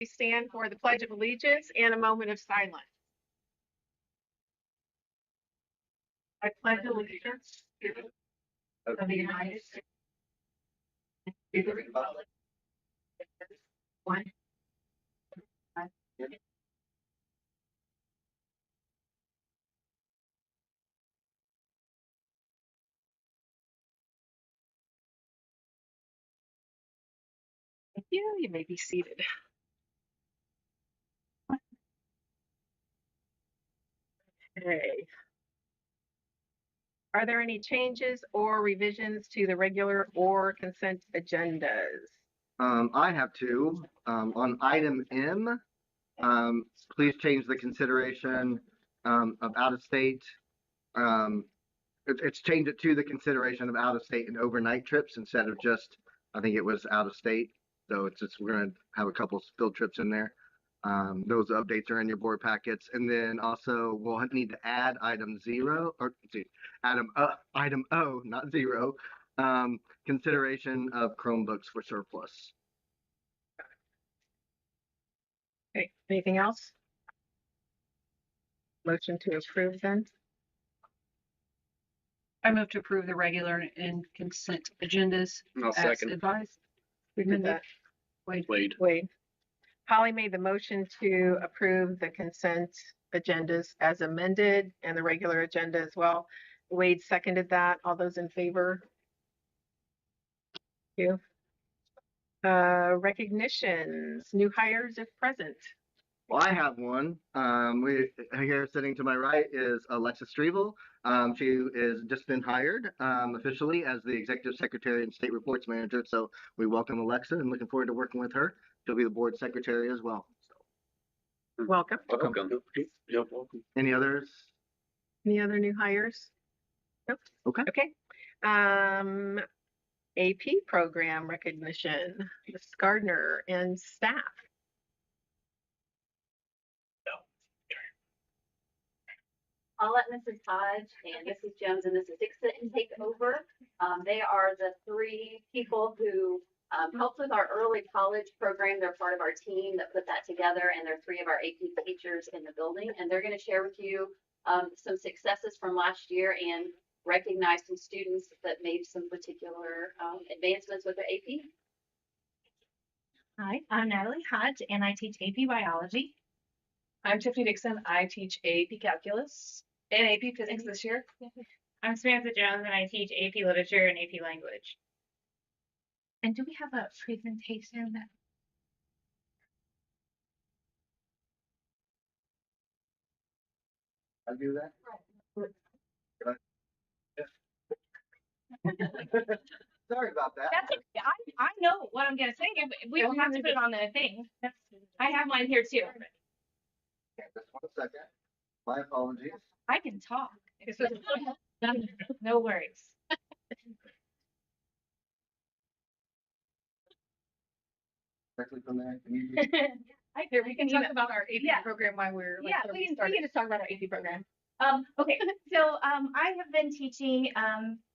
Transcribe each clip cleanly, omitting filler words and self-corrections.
We stand for the Pledge of Allegiance and a moment of silence. I pledge allegiance to the United States, to the republic, one. Thank you. You may be seated. Okay. Are there any changes or revisions to the regular or consent agendas? I have two. On item M, please change the consideration of out of state. It's changed it to the consideration of out of state and overnight trips instead of just, I think it was out of state. So it's just, we're going to have a couple field trips in there. Those updates are in your board packets. And then also we'll need to add item O, not zero, consideration of Chromebooks for surplus. Okay, anything else? Motion to approve then? I move to approve the regular and consent agendas as advised. We did that. Wade. Holly made the motion to approve the consent agendas as amended and the regular agenda as well. Wade seconded that. All those in favor? Thank you. Recognitions, new hires if present. Well, I have one. Here sitting to my right is Alexa Strevel. She is just been hired officially as the Executive Secretary and State Reports Manager. So we welcome Alexa and looking forward to working with her. She'll be the board secretary as well. So. Welcome. Welcome. Yep, welcome. Any others? Any other new hires? Nope. Okay. Okay. AP program recognition, Ms. Gardner and staff. I'll let Mrs. Hodge and Mrs. Jones and Mrs. Dixon take over. They are the three people who helped with our early college program. They're part of our team that put that together, and they're three of our AP teachers in the building. And they're going to share with you some successes from last year and recognize some students that made some particular advancements with their AP. Hi, I'm Natalie Hodge, and I teach AP Biology. I'm Tiffany Dixon. I teach AP Calculus and AP Physics this year. I'm Samantha Jones, and I teach AP Literature and AP Language. And do we have a presentation? I'll do that. Sorry about that. That's okay. I know what I'm gonna say. We don't have to put it on the thing. I have mine here too. Okay, just 1 second. My apologies. I can talk. No worries. Directly from there. Here, we can talk about our AP program while we're we can just talk about our AP program. Okay, so I have been teaching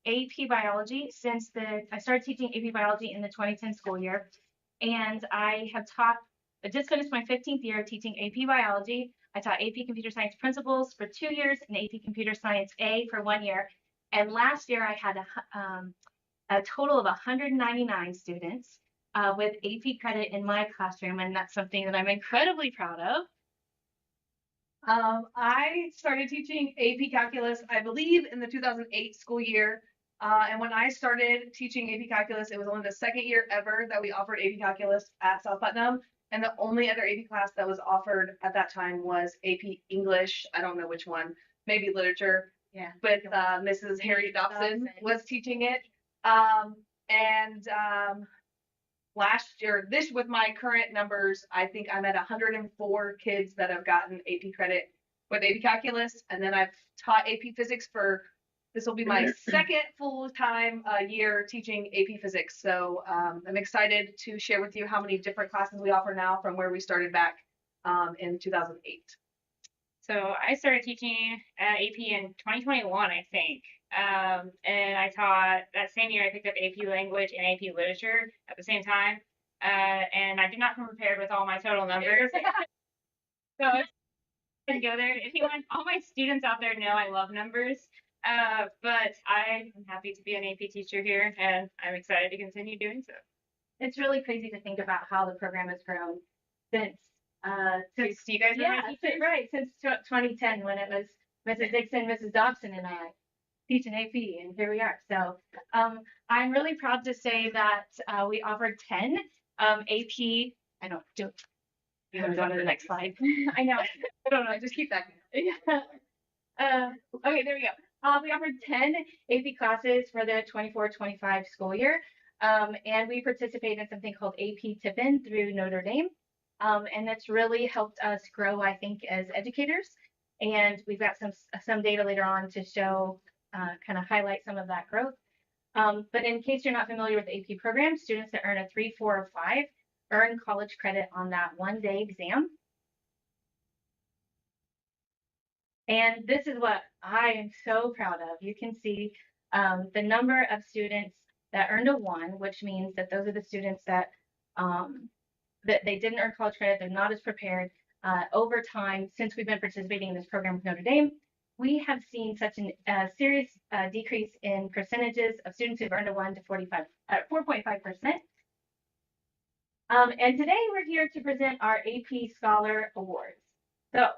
AP Biology since I started teaching AP Biology in the 2010 school year, and I just finished my 15th year teaching AP Biology. I taught AP Computer Science Principles for 2 years and AP Computer Science A for 1 year. And last year I had a total of 199 students with AP credit in my classroom, and that's something that I'm incredibly proud of. I started teaching AP Calculus, I believe, in the 2008 school year. And when I started teaching AP Calculus, it was only the second year ever that we offered AP Calculus at South Putnam. And the only other AP class that was offered at that time was AP English. I don't know which one, maybe literature. Yeah. But Mrs. Harriet Dobson was teaching it. Last year, with my current numbers, I think I'm at 104 kids that have gotten AP credit with AP Calculus. And then I've taught AP Physics this will be my second full-time year teaching AP Physics. So I'm excited to share with you how many different classes we offer now from where we started back in 2008. So I started teaching AP in 2021, I think. And I taught that same year I picked up AP Language and AP Literature at the same time. and I did not come prepared with all my total numbers. So if you go there, if you want, all my students out there know I love numbers. But I am happy to be an AP teacher here, and I'm excited to continue doing so. It's really crazy to think about how the program has grown since you guys were my teachers? Right, since 2010 when it was Mrs. Dixon, Mrs. Dobson, and I teaching AP, and here we are. So I'm really proud to say that we offered 10 AP. I don't do. You want to go on to the next slide? I know. I don't know. Just keep that. Yeah. Okay, there we go. We offered 10 AP classes for the 24-25 school year. And we participated in something called AP Tip-In through Notre Dame. And that's really helped us grow, I think, as educators. And we've got some data later on to show, kind of highlight some of that growth. But in case you're not familiar with the AP program, students that earn a 3, 4, or 5 earn college credit on that one-day exam. And this is what I am so proud of. You can see the number of students that earned a 1, which means that those are the students that that they didn't earn college credit, they're not as prepared. Over time, since we've been participating in this program with Notre Dame, we have seen such a serious decrease in percentages of students who've earned a 1 to 4.5%. And today we're here to present our AP Scholar Awards. So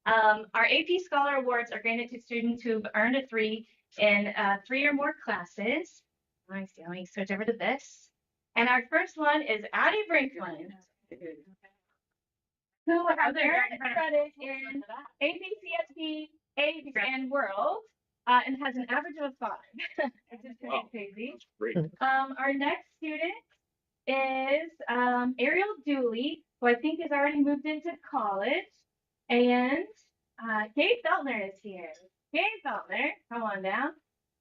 our AP Scholar Awards are granted to students who've earned a 3 in 3 or more classes. Let me switch over to this. And our first one is Addie Brinkman, who has earned credit in AP, CSP, AP, and World, and has an average of a 5. Which is pretty crazy. Great. Our next student is Ariel Dooley, who I think has already moved into college, and Kate Feltner is here. Kate Feltner, come on down,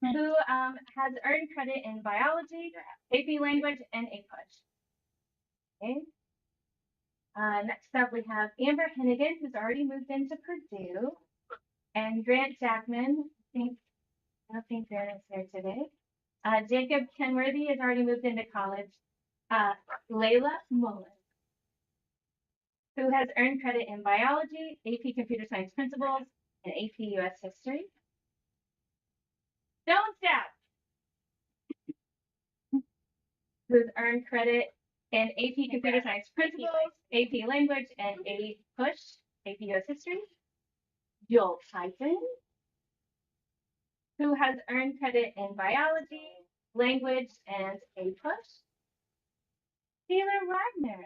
who has earned credit in biology, AP language, and APUSH. Okay. Next up, we have Amber Hennigan, who's already moved into Purdue, and Grant Jackman. I don't think Grant is here today. Jacob Kenworthy has already moved into college. Layla Mullen, who has earned credit in biology, AP computer science principles, and AP US history. Don't stop. Who's earned credit in AP computer science principles, AP language, and APUSH, AP US history. Joel Tyson, who has earned credit in biology, language, and APUSH. Taylor Wagner.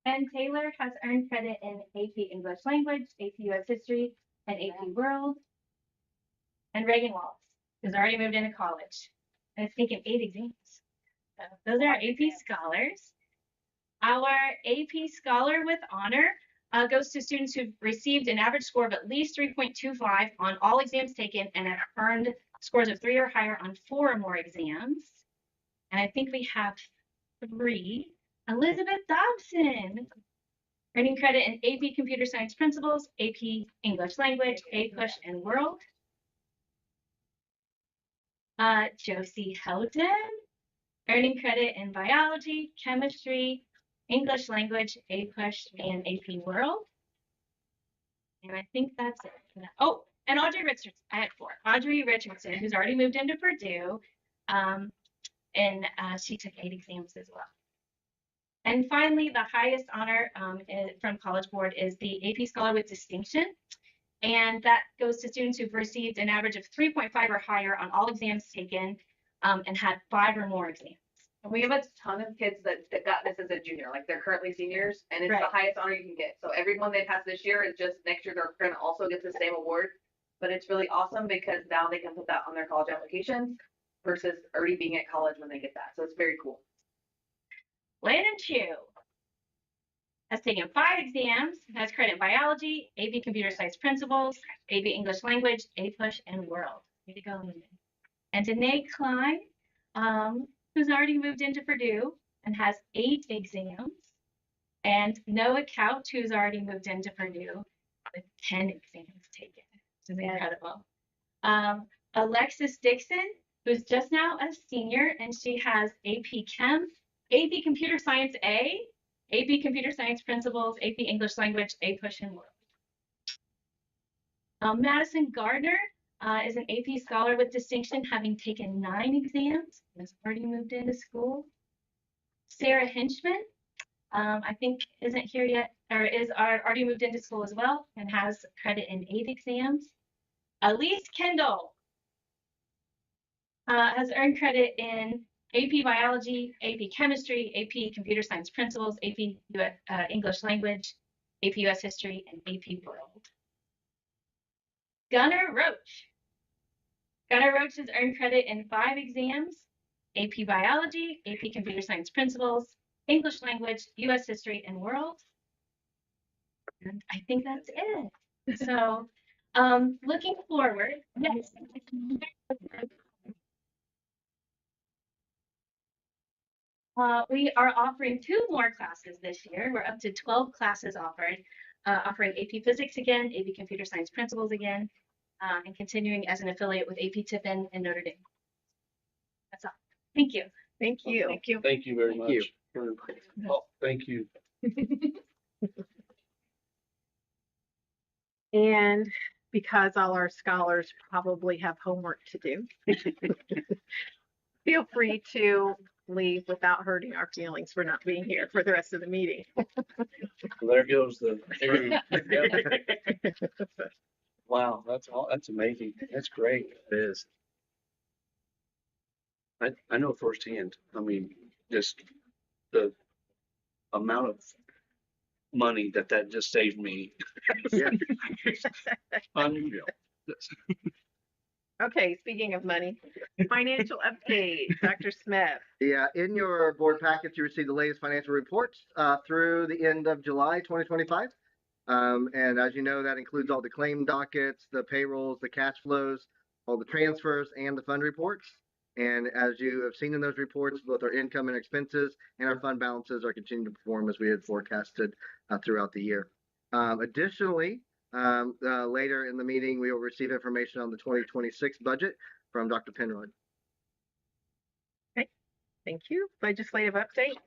And Taylor has earned credit in AP English language, AP US history, and AP World. And Reagan Wallace, who's already moved into college and is taking 8 exams. So those are our AP scholars. Our AP Scholar with Honor goes to students who've received an average score of at least 3.25 on all exams taken and have earned scores of 3 or higher on 4 or more exams. And I think we have 3. Elizabeth Dobson, earning credit in AP Computer Science Principles, AP English Language, APUSH, and World. Josie Houghton, earning credit in Biology, Chemistry, English Language, APUSH, and AP World. And I think that's it. Oh, and Audrey Richardson, I had 4. Audrey Richardson, who's already moved into Purdue, and she took 8 exams as well. And finally, the highest honor from College Board is the AP Scholar with Distinction. And that goes to students who've received an average of 3.5 or higher on all exams taken and had 5 or more exams. And we have a ton of kids that got this as a junior, like they're currently seniors, and it's the highest honor you can get. So everyone they pass this year is just next year they're going to also get the same award. But it's really awesome because now they can put that on their college applications versus already being at college when they get that. So it's very cool. Landon Chu has taken 5 exams, has credit in biology, AP Computer Science Principles, AP English Language, APUSH, and World. Way to go, Landon. And Danae Klein, who's already moved into Purdue and has 8 exams. And Noah Couch, who's already moved into Purdue with 10 exams taken, which is incredible. Alexis Dixon, who's just now a senior, and she has AP Chem, AP Computer Science A, AP Computer Science Principles, AP English Language, A Push and World. Madison Gardner is an AP Scholar with distinction, having taken 9 exams and has already moved into school. Sarah Hinchman, I think isn't here yet, or already moved into school as well, and has credit in 8 exams. Elise Kendall has earned credit in AP Biology, AP Chemistry, AP Computer Science Principles, AP English Language, AP US History, and AP World. Gunnar Roach. Gunnar Roach has earned credit in 5 exams, AP Biology, AP Computer Science Principles, English Language, US History, and World. And I think that's it. So, looking forward, yes. We are offering 2 more classes this year. We're up to 12 classes offered, offering AP Physics again, AP Computer Science Principles again, and continuing as an affiliate with AP Tiffin and Notre Dame. That's all. Thank you. Thank you. Thank you. Thank you very much. you. Thank you. And because all our scholars probably have homework to do, feel free to leave without hurting our feelings for not being here for the rest of the meeting. There goes the. Wow, that's amazing. That's great. It is. I know firsthand. I mean, just the amount of money that just saved me. Yeah. Unreal. Okay, speaking of money, financial update, Dr. Smith. Yeah, in your board package, you received the latest financial reports through the end of July 2025. And as you know, that includes all the claim dockets, the payrolls, the cash flows, all the transfers, and the fund reports. And as you have seen in those reports, both our income and expenses and our fund balances are continuing to perform as we had forecasted throughout the year. Additionally, later in the meeting, we will receive information on the 2026 budget from Dr. Penrod. Okay, thank you. Legislative update.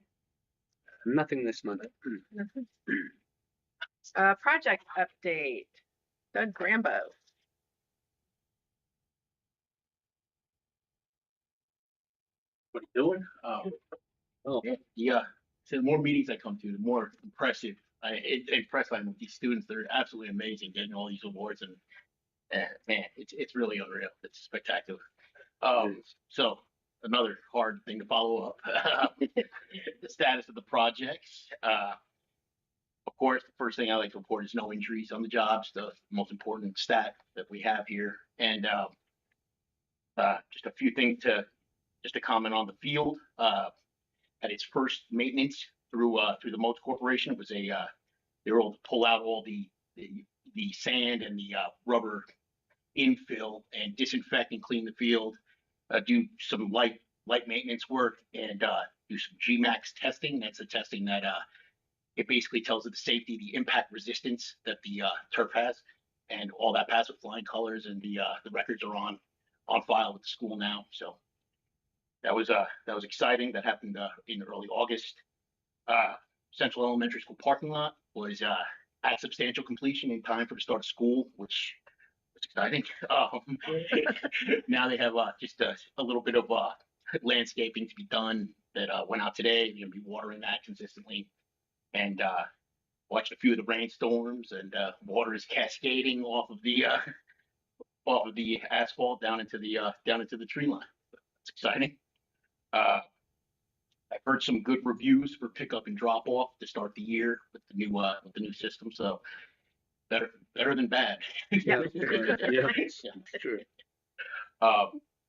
Nothing this month. Nothing. Project update, Doug Grambo. What are you doing? Yeah. So the more meetings I come to, the more impressive impressed I am with these students. They're absolutely amazing, getting all these awards, and man, it's really unreal. It's spectacular. So another hard thing to follow up, the status of the projects. Of course, the first thing I like to report is no injuries on the jobs, the most important stat that we have here, and just a few things to comment on the field. At its first maintenance through the Moats Corporation, it was they were able to pull out all the sand and the rubber infill and disinfect and clean the field, do some light maintenance work, and do some GMAX testing. That's the testing that it basically tells it the safety, the impact resistance that the turf has, and all that passed with flying colors, and the records are on file with the school now. So that was exciting. That happened in early August. Central Elementary School parking lot was at substantial completion in time for the start of school, which was exciting. Now they have just a little bit of landscaping to be done that went out today. We're gonna be watering that consistently, and watched a few of the rainstorms, and water is cascading off of the asphalt down into the tree line. It's exciting. I've heard some good reviews for pickup and drop off to start the year with the new system. So better than bad. Yeah. Yeah. Sure.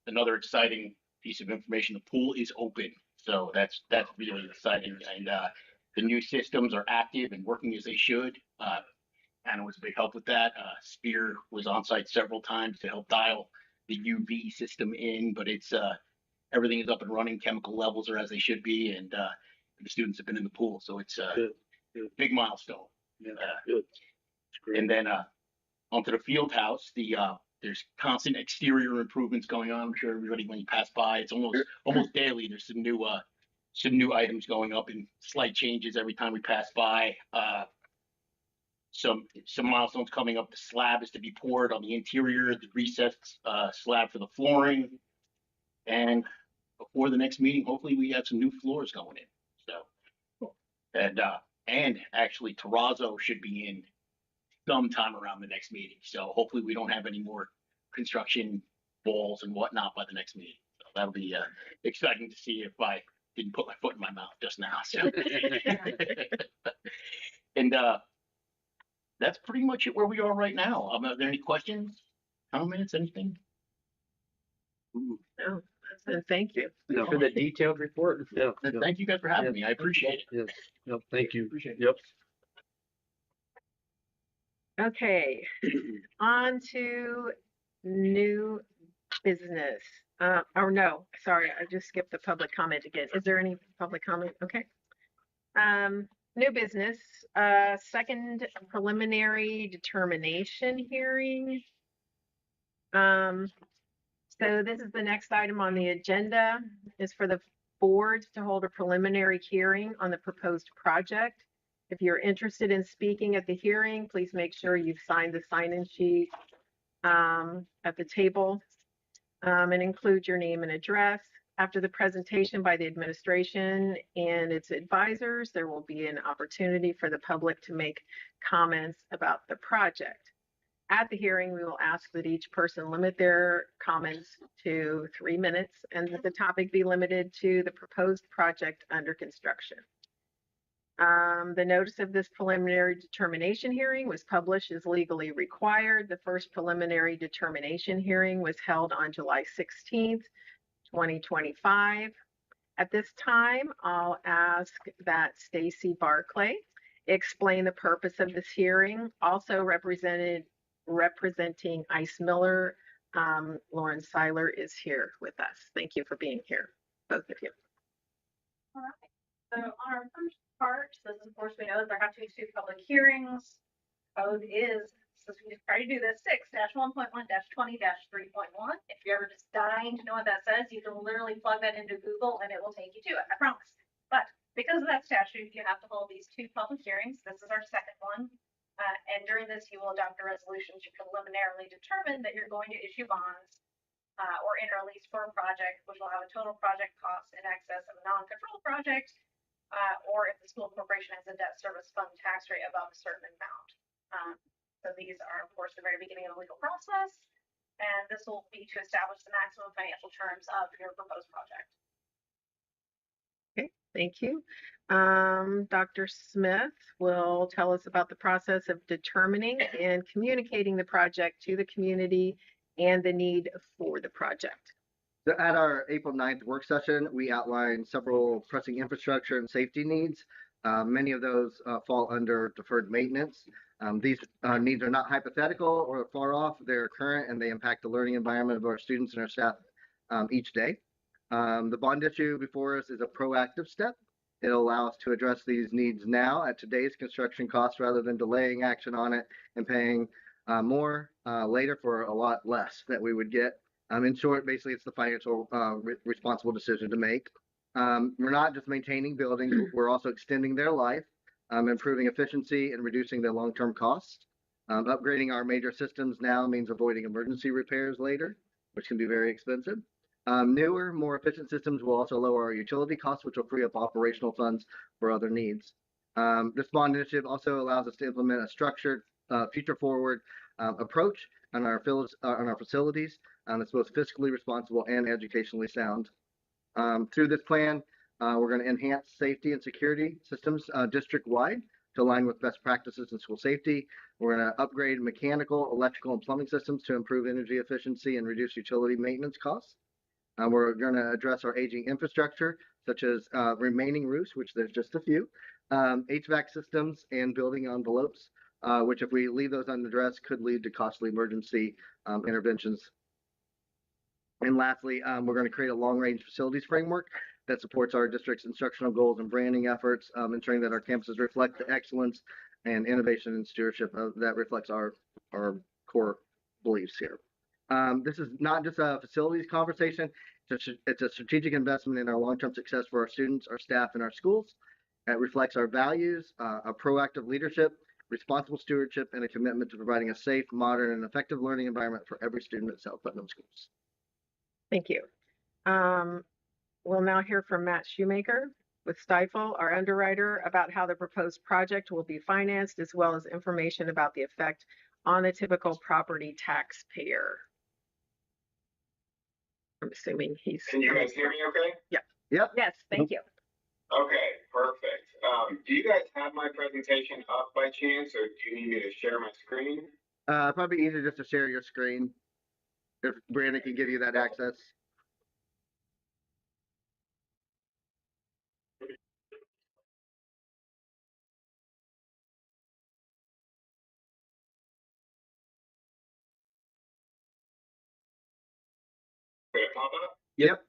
Another exciting piece of information: the pool is open, so that's really exciting. And the new systems are active and working as they should. Anna was a big help with that. Spear was on site several times to help dial the UV system in, but it's everything is up and running. Chemical levels are as they should be, and the students have been in the pool, so it's a big milestone. Yeah, good. And then onto the field house. The There's constant exterior improvements going on. I'm sure everybody, when you pass by, it's almost daily. There's some new items going up and slight changes every time we pass by. Some milestones coming up. The slab is to be poured on the interior, the recessed slab for the flooring, and before the next meeting, hopefully we have some new floors going in. So, and actually Terrazzo should be in sometime around the next meeting. So hopefully we don't have any more construction balls and whatnot by the next meeting. So that'll be exciting to see if I didn't put my foot in my mouth just now. So. And that's pretty much it where we are right now. Are there any questions, comments, anything? No, thank you. Thanks for the detailed report. Yeah. Thank you guys for having me. I appreciate it. Yes. Yep. Thank you. Appreciate it. Yep. Okay, on to new business. Or no, sorry, I just skipped the public comment again. Is there any public comment? Okay. New business, second preliminary determination hearing. So this is the next item on the agenda, is for the board to hold a preliminary hearing on the proposed project. If you're interested in speaking at the hearing, please make sure you've signed the sign-in sheet at the table and include your name and address. After the presentation by the administration and its advisors, there will be an opportunity for the public to make comments about the project. At the hearing, we will ask that each person limit their comments to 3 minutes and that the topic be limited to the proposed project under construction. The notice of this preliminary determination hearing was published as legally required. The first preliminary determination hearing was held on July 16th, 2025. At this time, I'll ask that Stacy Barclay explain the purpose of this hearing. Also representing Ice Miller, Lauren Seiler is here with us. Thank you for being here, both of you. All right. So on our first part, this of course we know that there have to be 2 public hearings. Code is, since we just try to do this, 6-1.1-20-3.1. If you're ever just dying to know what that says, you can literally plug that into Google and it will take you to it, I promise. But because of that statute, you have to hold these 2 public hearings. This is our second one. And during this, you will adopt a resolution to preliminarily determine that you're going to issue bonds or enter a lease for a project, which will have a total project cost in excess of a non-controlled project, or if the school corporation has a debt service fund tax rate above a certain amount. So these are, of course, the very beginning of the legal process, and this will be to establish the maximum financial terms of your proposed project. Okay, thank you. Dr. Smith will tell us about the process of determining and communicating the project to the community and the need for the project. So at our April 9th work session, we outlined several pressing infrastructure and safety needs. Many of those fall under deferred maintenance. These needs are not hypothetical or far off. They're current and they impact the learning environment of our students and our staff each day. The bond issue before us is a proactive step. It'll allow us to address these needs now at today's construction costs rather than delaying action on it and paying more later for a lot less that we would get. In short, basically, it's the financial responsible decision to make. We're not just maintaining buildings, we're also extending their life, improving efficiency and reducing their long-term costs. Upgrading our major systems now means avoiding emergency repairs later, which can be very expensive. Newer, more efficient systems will also lower our utility costs, which will free up operational funds for other needs. This bond initiative also allows us to implement a structured, future-forward approach on our facilities that's both fiscally responsible and educationally sound. Through this plan, we're going to enhance safety and security systems district-wide to align with best practices in school safety. We're going to upgrade mechanical, electrical, and plumbing systems to improve energy efficiency and reduce utility maintenance costs. We're going to address our aging infrastructure, such as remaining roofs, which there's just a few, HVAC systems, and building envelopes, which if we leave those unaddressed could lead to costly emergency interventions. And lastly, we're going to create a long-range facilities framework that supports our district's instructional goals and branding efforts, ensuring that our campuses reflect the excellence and innovation and stewardship that reflects our core beliefs here. This is not just a facilities conversation. It's a strategic investment in our long-term success for our students, our staff, and our schools. It reflects our values, a proactive leadership, responsible stewardship, and a commitment to providing a safe, modern, and effective learning environment for every student at South Putnam Schools. Thank you. We'll now hear from Matt Shoemaker with Stifel, our underwriter, about how the proposed project will be financed, as well as information about the effect on a typical property taxpayer. I'm assuming he's. Can you guys hear me okay? Yeah. Yep. Yes, thank you. Okay, perfect. Do you guys have my presentation up by chance, or do you need me to share my screen? Probably easier just to share your screen if Brandon can give you that access. Did it pop up? Yep.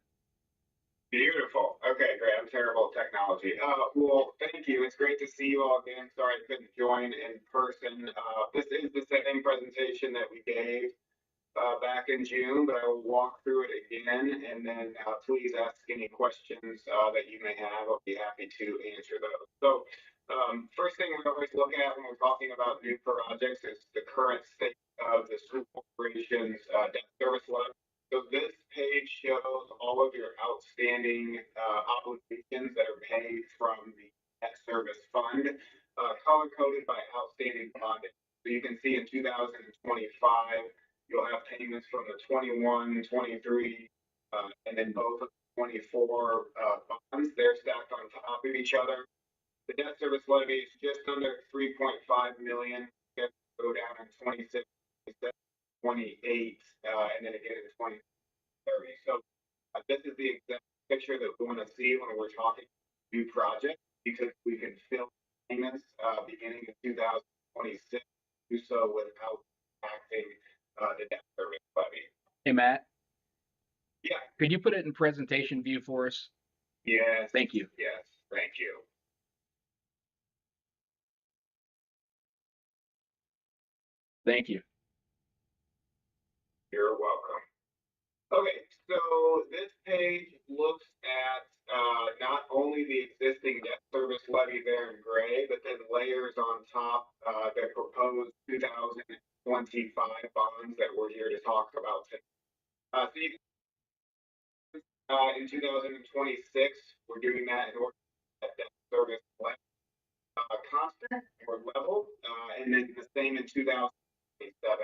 Beautiful. Okay, great. I'm terrible at technology. Well, thank you. It's great to see you all again. Sorry I couldn't join in person. This is the same presentation that we gave back in June, but I will walk through it again, and then please ask any questions that you may have. I'll be happy to answer those. So, first thing we always look at when we're talking about new projects is the current state of the school corporation's debt service level. So this page shows all of your outstanding obligations that are paid from the debt service fund, color coded by outstanding bond. So you can see in 2025, you'll have payments from the 21, 23, and then both of the 24 bonds. They're stacked on top of each other. The debt service levy is just under 3.5 million. It go down in 26, 28, and then again in 2030. So this is the exact picture that we want to see when we're talking new project, because we can fill payments beginning in 2026, do so without impacting the debt service levy. Hey, Matt, Yeah. could you put it in presentation view for us? Yes. Thank you. Yes. Thank you. Thank you. You're welcome. Okay, so this page looks at not only the existing debt service levy there in gray, but then layers on top the proposed 2025 bonds that we're here to talk about today. So you in 2026, we're doing that in order to get debt service levy constant or level, and then the same in 2027.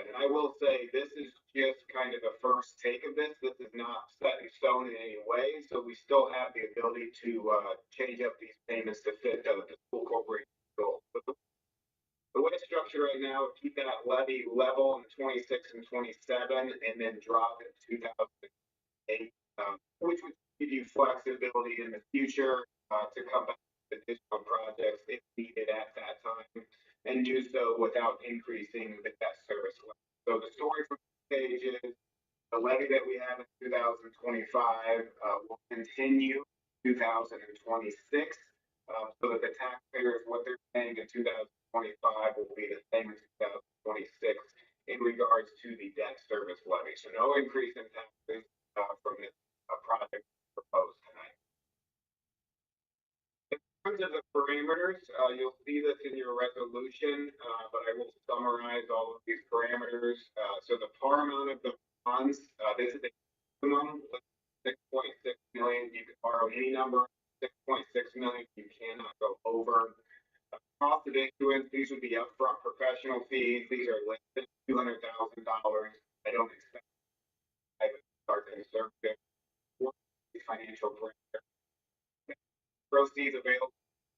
And I will say this is just kind of the first take of this. This is not set in stone in any way, so we still have the ability to change up these payments to fit the school corporation goals. But the way it's structured right now, keep that levy level in 26 and 27, and then drop it in 2008, which would give you flexibility in the future to come back with additional projects if needed at that time, and do so without increasing the debt service level. So the story from this page is the levy that we have in 2025 will continue 2026, so that the taxpayers, what they're paying in 2025 will be the same in 2026 in regards to the debt service levy. So no increase in taxes from this project proposed tonight. In terms of the parameters, you'll see this in your resolution, but I will summarize all of these parameters. So the par amount of the bonds, this is a minimum 6.6 million. You can borrow any number. 6.6 million, you cannot go over. Cost of issuance, these would be upfront professional fees. These are listed $200,000. I don't expect I would start conservative financial parameters. Proceeds available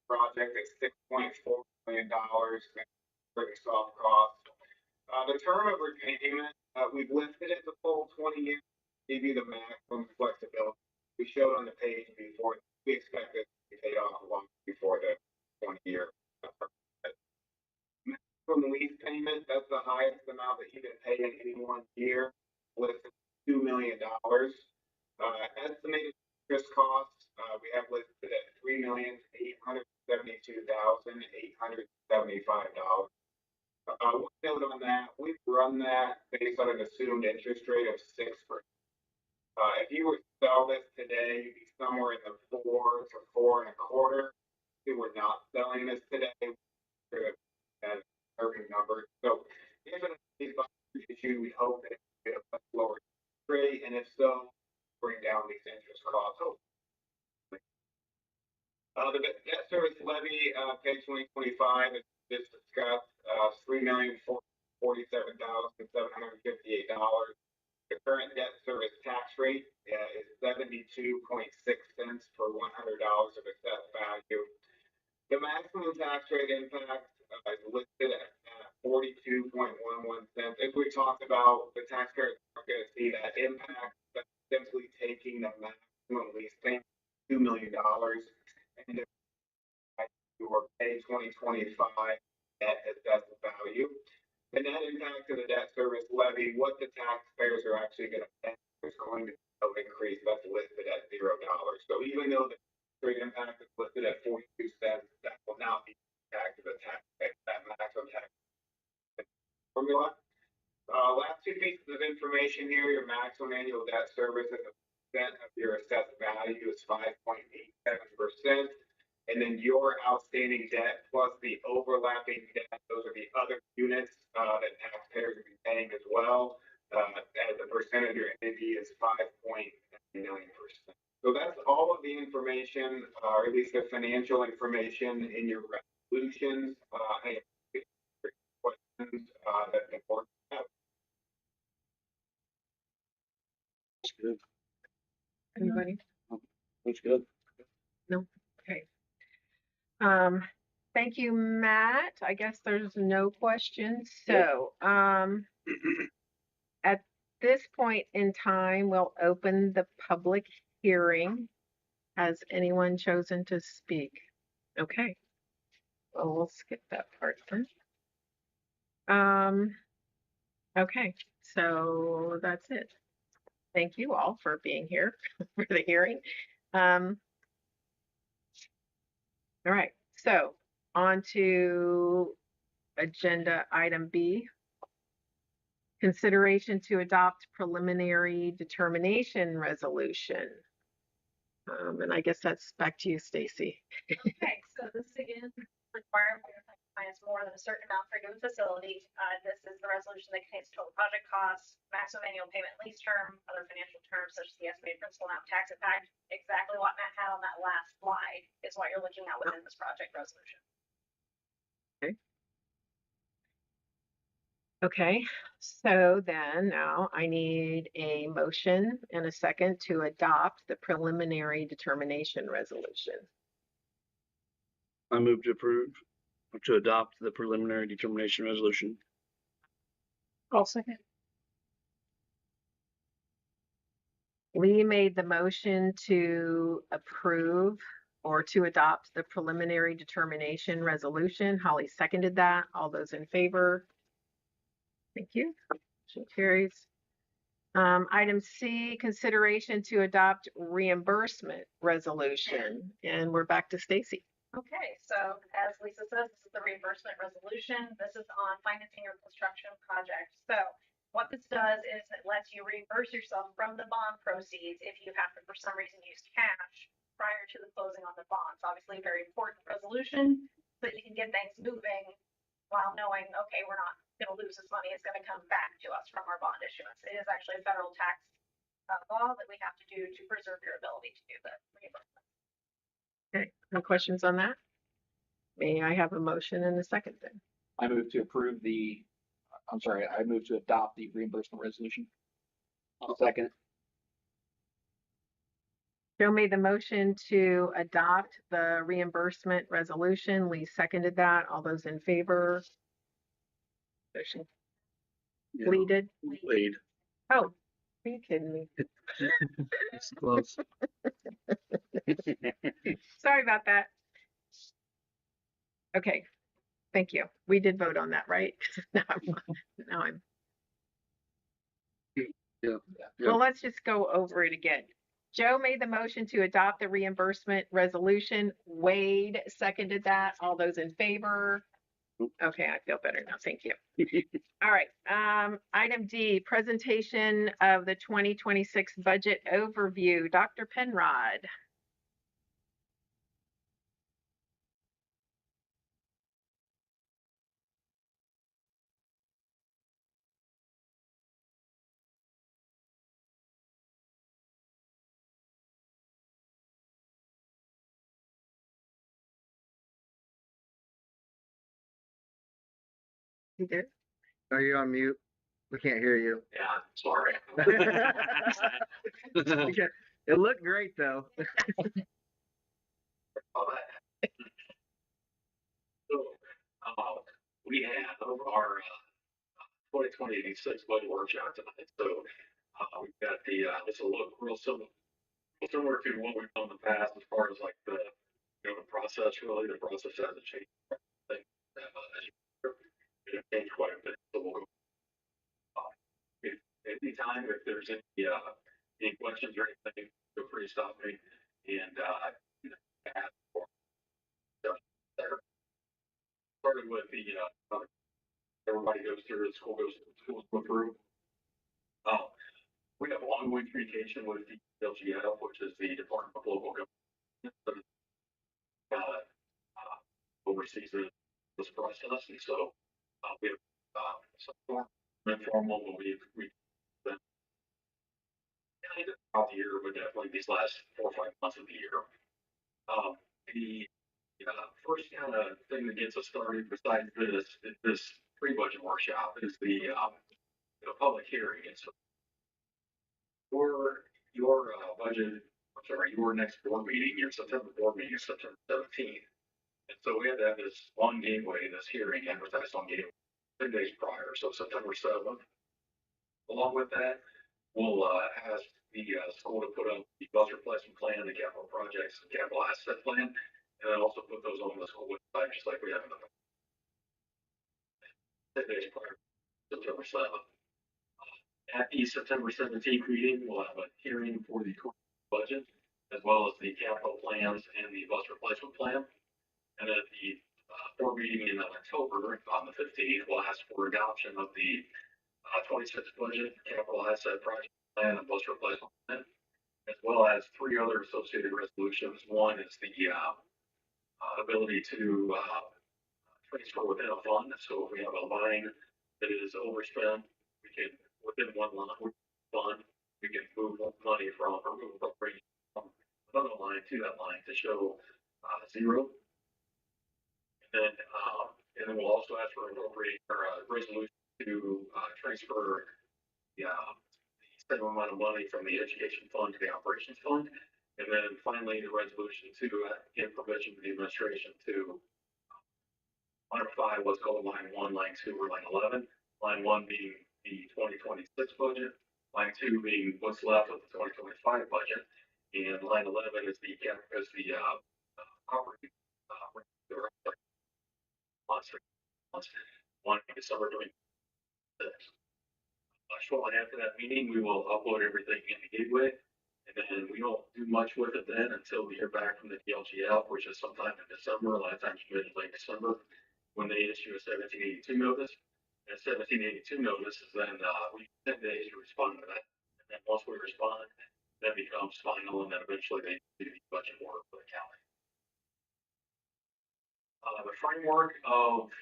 project is $6.4 million, pretty soft cost. The term of repayment, we've listed it the full 20 years, give you the maximum flexibility. We showed on the page before, we expect it to be paid off long before the 20-year term. Maximum lease payment, that's the highest amount that you can pay in any one year, listed $2 million. Estimated interest costs, we have listed at $3,872,875. One note on that, we've run that based on an assumed interest rate of 6%. If you were to sell this today, you'd be somewhere in the 4 to 4.25. If we're not selling this today, we're at certain numbers. So if an issue, we hope that it will get a much lower rate, and if so, bring down these interest costs. The debt service levy, page 2025, is just discussed, $3,447,758. The current debt service tax rate is 72.6 cents per $100 of assessed value. The maximum tax rate impact is listed at 42.11 cents. As we talked about, the taxpayers are going to see that impact, but simply taking the maximum lease payment, $2 million, and your pay 2025 net assessed value. The net impact of the debt service levy, what the taxpayers are actually going to pay, is going to increase. That's listed at $0. So even though the rate impact is listed at 42 cents, that will not be the impact of the taxpayer, that maximum tax formula. Last two pieces of information here: your maximum annual debt service as a percent of your assessed value is 5.87%. And then your outstanding debt plus the overlapping debt, those are the other units that taxpayers will be paying as well. As a percent of your NAV is 5.99%. So that's all of the information, or at least the financial information in your resolutions. I have questions that the board have. That's good. Anybody? That's good. No? Okay. Thank you, Matt. I guess there's no questions. So, at this point in time, we'll open the public hearing. Has anyone chosen to speak? Okay. Well, we'll skip that part then. Okay, so that's it. Thank you all for being here for the hearing. All right, so on to agenda item B. Consideration to adopt preliminary determination resolution. And I guess that's back to you, Stacy. Okay, so this again requires finance more than a certain amount for a given facility. This is the resolution that contains total project costs, maximum annual payment lease term, other financial terms such as the estimated principal amount, tax impact. Exactly what Matt had on that last slide is what you're looking at within this project resolution. Okay, so then now I need a motion and a second to adopt the preliminary determination resolution. I move to approve, to adopt the preliminary determination resolution. I'll second. Lee made the motion to approve or to adopt the preliminary determination resolution. Holly seconded that. All those in favor? Thank you. Motion carries. Item C, consideration to adopt reimbursement resolution. And we're back to Stacy. Okay, so as Lisa says, this is the reimbursement resolution. This is on financing your construction project. So what this does is it lets you reimburse yourself from the bond proceeds if you have to, for some reason, use cash prior to the closing on the bonds. Obviously, a very important resolution so that you can get things moving while knowing, okay, we're not going to lose this money. It's going to come back to us from our bond issuance. It is actually a federal tax law that we have to do to preserve your ability to do the reimbursement. Okay, no questions on that? May I have a motion and a second then? I move to approve I move to adopt the reimbursement resolution. I'll second. Joe made the motion to adopt the reimbursement resolution. Lee seconded that. All those in favor? Motion. Yeah. Lee did? Lead. Oh, are you kidding me? It's close. Sorry about that. Okay, thank you. We did vote on that, right? now I'm. Yeah. Well, let's just go over it again. Joe made the motion to adopt the reimbursement resolution. Wade seconded that. All those in favor? Okay, I feel better now. Thank you. All right. Item D, presentation of the 2026 budget overview. Dr. Penrod. You there? Are you on mute? We can't hear you. Yeah, sorry. Okay. It looked great though. So, we have our 2026 budget workshop tonight. So, we've got it's a look real similar to what we've done in the past as far as like the process. Really, the process hasn't changed. Things have changed quite a bit. So we'll go. If anytime if there's any questions or anything, feel free to stop me and ask for stuff there. Starting with everybody goes through, the school go through. We have ongoing communication with the LGF, which is the Department of Local Government, uh, oversees this process. And so we have some form informal when we been kind of throughout the year, but definitely these last 4 or 5 months of the year. The first kind of thing that gets us started besides this pre-budget workshop is the public hearing. And so your budget, I'm sorry, your next board meeting, your September board meeting is September 17th. And so we had to have this on Gateway, this hearing advertised on Gateway 10 days prior, so September 7th. Along with that, we'll ask the school to put up the bus replacement plan, the capital projects, and capital asset plan, and then also put those on the school website, just like we have in the 10 days prior, September 7th. At the September 17th meeting, we'll have a hearing for the budget, as well as the capital plans and the bus replacement plan. And at the board meeting in October, on the 15th, we'll ask for adoption of the 26 budget, capital asset project plan, and bus replacement plan, as well as 3 other associated resolutions. One is the ability to transfer within a fund. So if we have a line that is overspent, we can, within one line, fund, we can move money from, or move appropriation from another line to that line to show zero. And then we'll also ask for appropriate or resolution to transfer the same amount of money from the education fund to the operations fund. And then finally, the resolution to give permission to the administration to modify what's called line 1, line 2, or line 11. Line 1 being the 2026 budget, line 2 being what's left of the 2025 budget, and line 11 is the operating months, 1 December 26. Shortly after that meeting, we will upload everything in the Gateway, and then we don't do much with it then until we hear back from the DLGF, which is sometime in December, a lot of times mid late December, when they issue a 1782 notice. And 1782 notice is then we have 10 days to respond to that. And then once we respond, that becomes final, and then eventually they do the budget order for the county. The framework of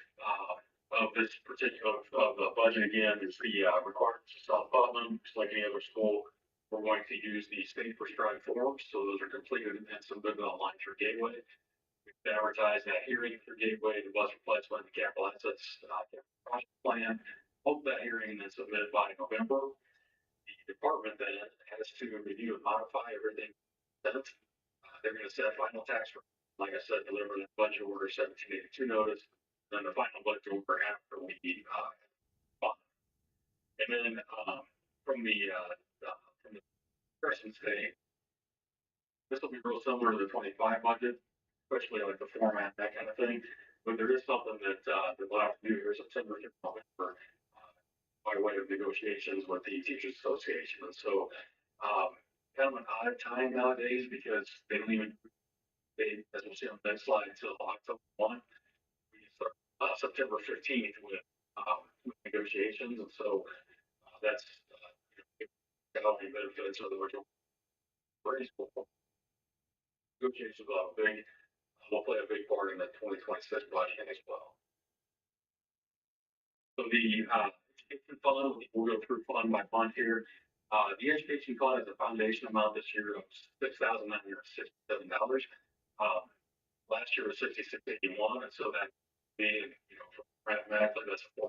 this particular of the budget again is the requirements of South Putnam, just like any other school. We're going to use the state prescribed forms, so those are completed and submitted online through Gateway. We advertise that hearing through Gateway, the bus replacement, the capital assets project plan. Hope that hearing is submitted by November. The department then has to review and modify everything sent. They're going to set final tax rate. Like I said, deliver the budget order 1782 notice, then the final budget order after we fund. And then from the Christmas Day, this will be real similar to the 25 budget, especially like the format, that kind of thing. But there is something that we'll have to do here September through November by way of negotiations with the Teachers Association. And so kind of an odd time nowadays because they don't even, as we'll see on the next slide, until October 1. We start September 15th with negotiations, and so that's salary benefits or the original raise negotiations will play a big part in the 2026 budget as well. So the education fund, we'll go through fund by fund here. The education fund has a foundation amount this year of $6,967. Last year was 6681, and so that being, mathematically, that's a 4.3%.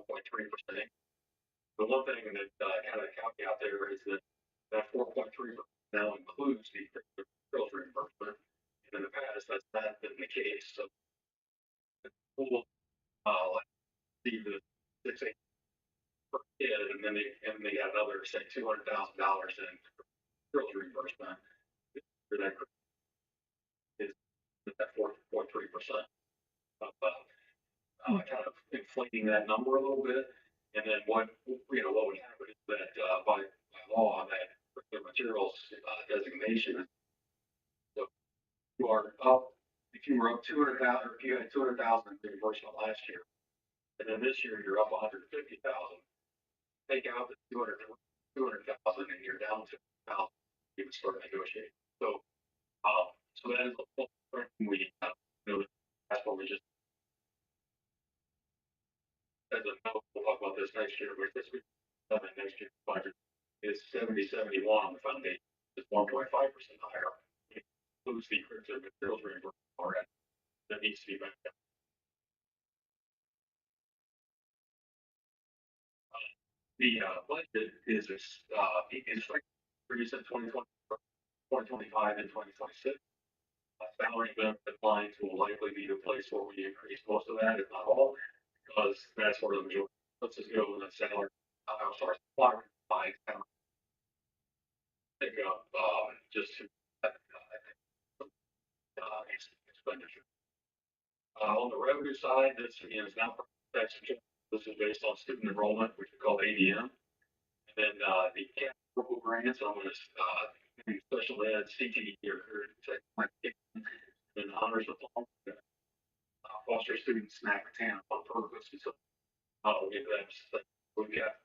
The one thing that kind of caveat there is that 4.3% now includes the girls reimbursement. And in the past, that's not been the case. So we'll see the 6 per kid, and then they got another, say, $200,000 in girls reimbursement. For that is that 4.3% of kind of inflating that number a little bit. And then what would happen is that by law, that the materials designation, so you are up, if you were up 200,000, or if you had 200,000 reimbursement last year, and then this year you're up 150,000, take out the 200,000 and you're down to 1,000, you would start negotiating. So, so that is a full we that's what we just as a note, we'll talk about this next year, but this next year's budget is 7071 on the foundation. It's 1.5% higher. It includes the curriculum materials reimbursement already. That needs to be back up. The budget is increase in 2025 and 2026. Salary benefit lines will likely be the place where we increase most of that, if not all, because that's where the majority let's just go with the salary. Salary line pick up just to expenditure. On the revenue side, this again is not protection. This is based on student enrollment, which we call ADM. And then the capital grants, I'm going to special ed, CTE, or and honors diploma, foster student snack tan on purpose. So we've got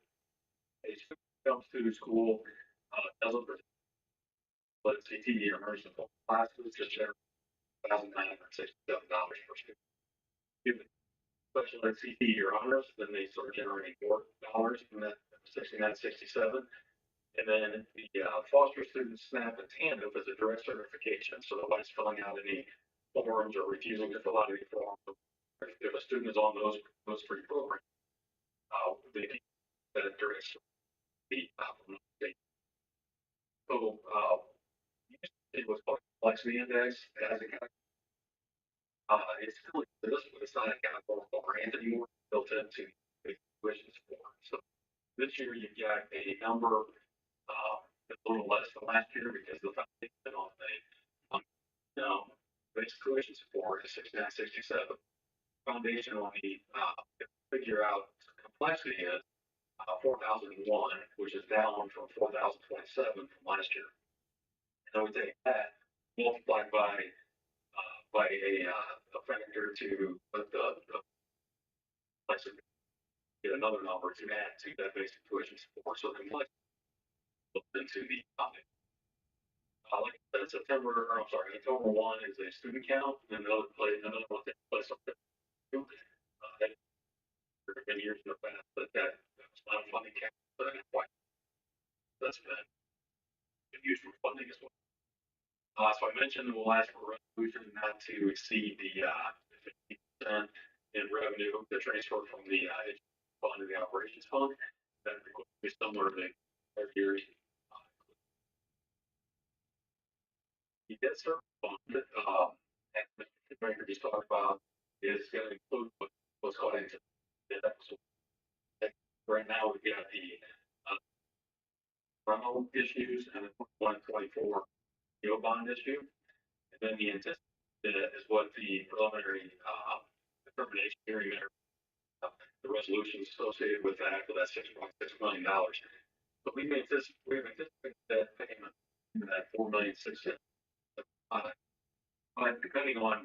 a student comes to school, doesn't but CTE or honors diploma classes, just $1,967 per student. If special ed CTE or honors, then they start generating more dollars from that 6967. And then the foster student SNAP and TANF is a direct certification, so nobody's filling out any forms or refusing to fill out any forms. If a student is on those free programs, they can get a direct certification. So it was called complexity index as a kind of, it still exists, but it's not a categorical grant anymore built into the tuition support. So this year you've got a number it's a little less than last year because the foundation on the base tuition support is 6967. Foundation on the figure out complexity is 4001, which is down from 4027 from last year. And then we take that multiplied by a factor to put the complexity get another number to add to that basic tuition support. So complexity into the topic. Like I said, October 1 is a student count, and another one takes place on September 2. There have been years in the past that was not a funding count, but that's been used for funding as well. So I mentioned we'll ask for resolution not to exceed the 50% in revenue, the transfer from the fund to the operations fund. That will be similar to the years. The debt service fund, as Mr. Baker just talked about, is going to include what's called into debt. So right now we've got the rental issues and the 124 bond issue, and then the anticipated is what the preliminary determination hearing there, the resolutions associated with that for that $6.6 million. But we have anticipated that payment in that $4,600,000. But depending on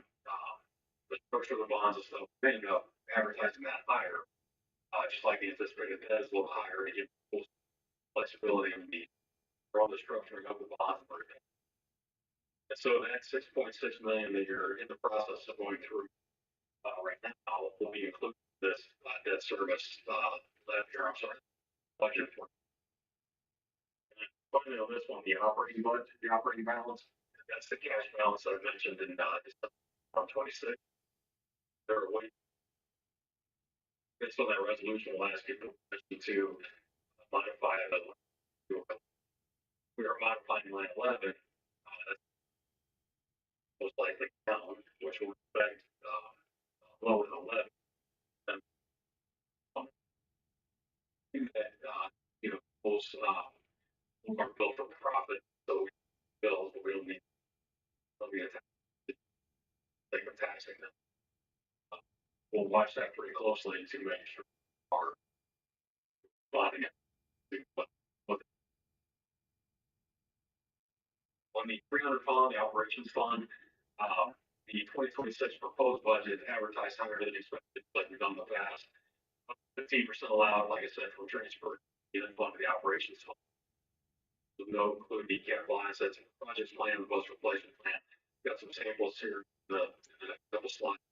the structure of the bonds and stuff, we end up advertising that higher. Just like the anticipated bid is a little higher to give schools flexibility in the on the structuring of the bond market. And so that 6.6 million that you're in the process of going through right now will be included in this debt service I'm sorry, budget for. And finally, on this one, the operating budget, the operating balance, that's the cash balance I mentioned in December 26. There are ways based on that resolution, we'll ask you permission to modify it. We are modifying line 11. That's most likely down, which will affect lower than 11. And that, those are built for profit, so we bills, but we don't need to be taxing them. We'll watch that pretty closely to make sure our bonding on the 300 fund, the operations fund, the 2026 proposed budget advertised higher than expected, like we've done in the past. 15% allowed, like I said, for transfer in fund to the operations fund. No include the capital assets and projects plan, the bus replacement plan. Got some samples here in the next couple slides.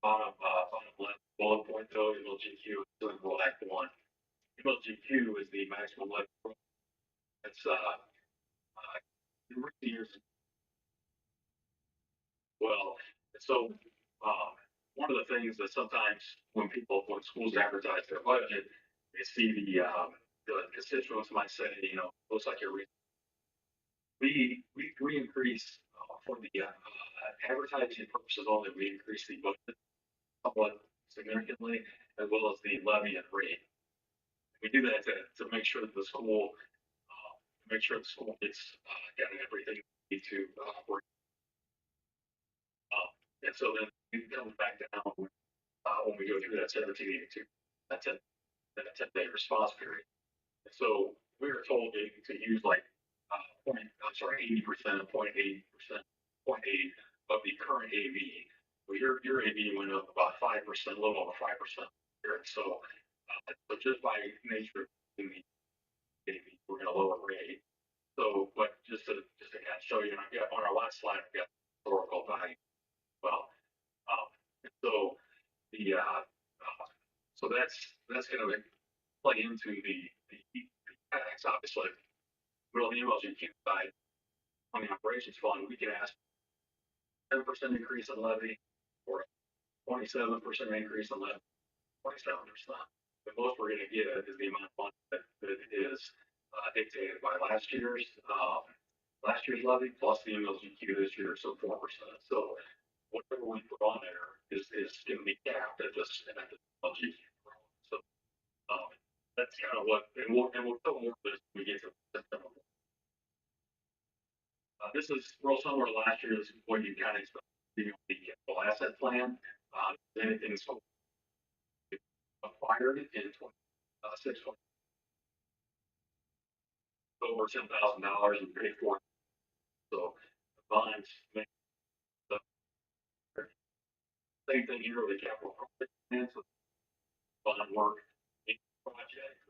Bottom left bullet point though, MLGQ is doing World Act 1. MLGQ is the maximum levy. It's years. Well, so one of the things that sometimes when schools advertise their budget, they see the constituents might say, looks like we increase for the advertising purposes only. We increase the budget somewhat significantly, as well as the levy and rate. We do that to make sure that the school gets got everything they need to operate. And so then it comes back down when we go through that 1782, that 10-day response period. And so we were told to use like 80%, 0.8%, 0.8 of the current AV. Well, your AV went up about 5%, a little over 5% here. So just by nature of the AV, we're going to lower rate. So, but just to kind of show you, and I've got on our last slide, I've got historical value. Well, so the so that's going to play into the tax, obviously. But on the MLGQ side, on the operations fund, we can ask 10% increase in levy or 27% increase in levy, 27%. The most we're going to get is the amount of money that is dictated by last year's levy plus the MLGQ this year, so 4%. So whatever we put on there is going to be capped at this MLGQ. So that's kind of what, and we'll tell more of this when we get to September. This is real similar to last year's what you kind of expect the capital asset plan. Anything's acquired in 26, over $10,000 and paid for. So the bonds make the same thing here with the capital project plan. So bond work in project.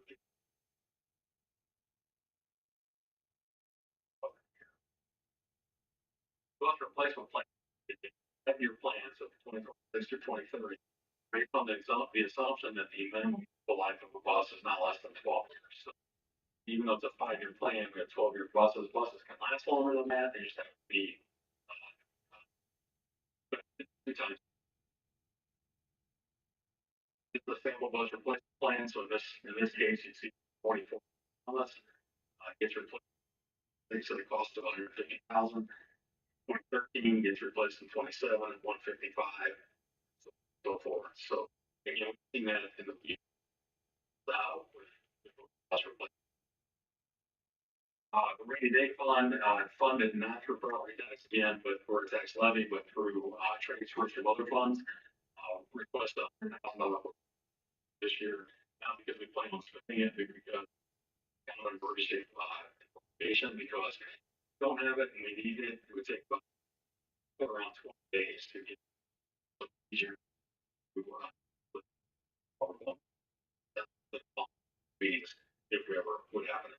Bus replacement plan, your plan, so 2026 to 2030, based on the assumption that the minimum life of a bus is not less than 12 years. So even though it's a 5-year plan, we have 12-year buses. Buses can last longer than that. They just have to be 2 times. It's the sample bus replacement plan. So in this case, you see 44 on this. Gets replaced. They said the cost of 150,000. 2013 gets replaced in 27 and 155, so forth. So we've seen that in the with bus replacement. The rainy day fund funded not through property tax again, but for tax levy, but through trade source from other funds. Request $100,000 this year, not because we plan on spending it, but because kind of an emergency because we don't have it and we need it. It would take about around 20 days to get easier. meetings if we ever would happen.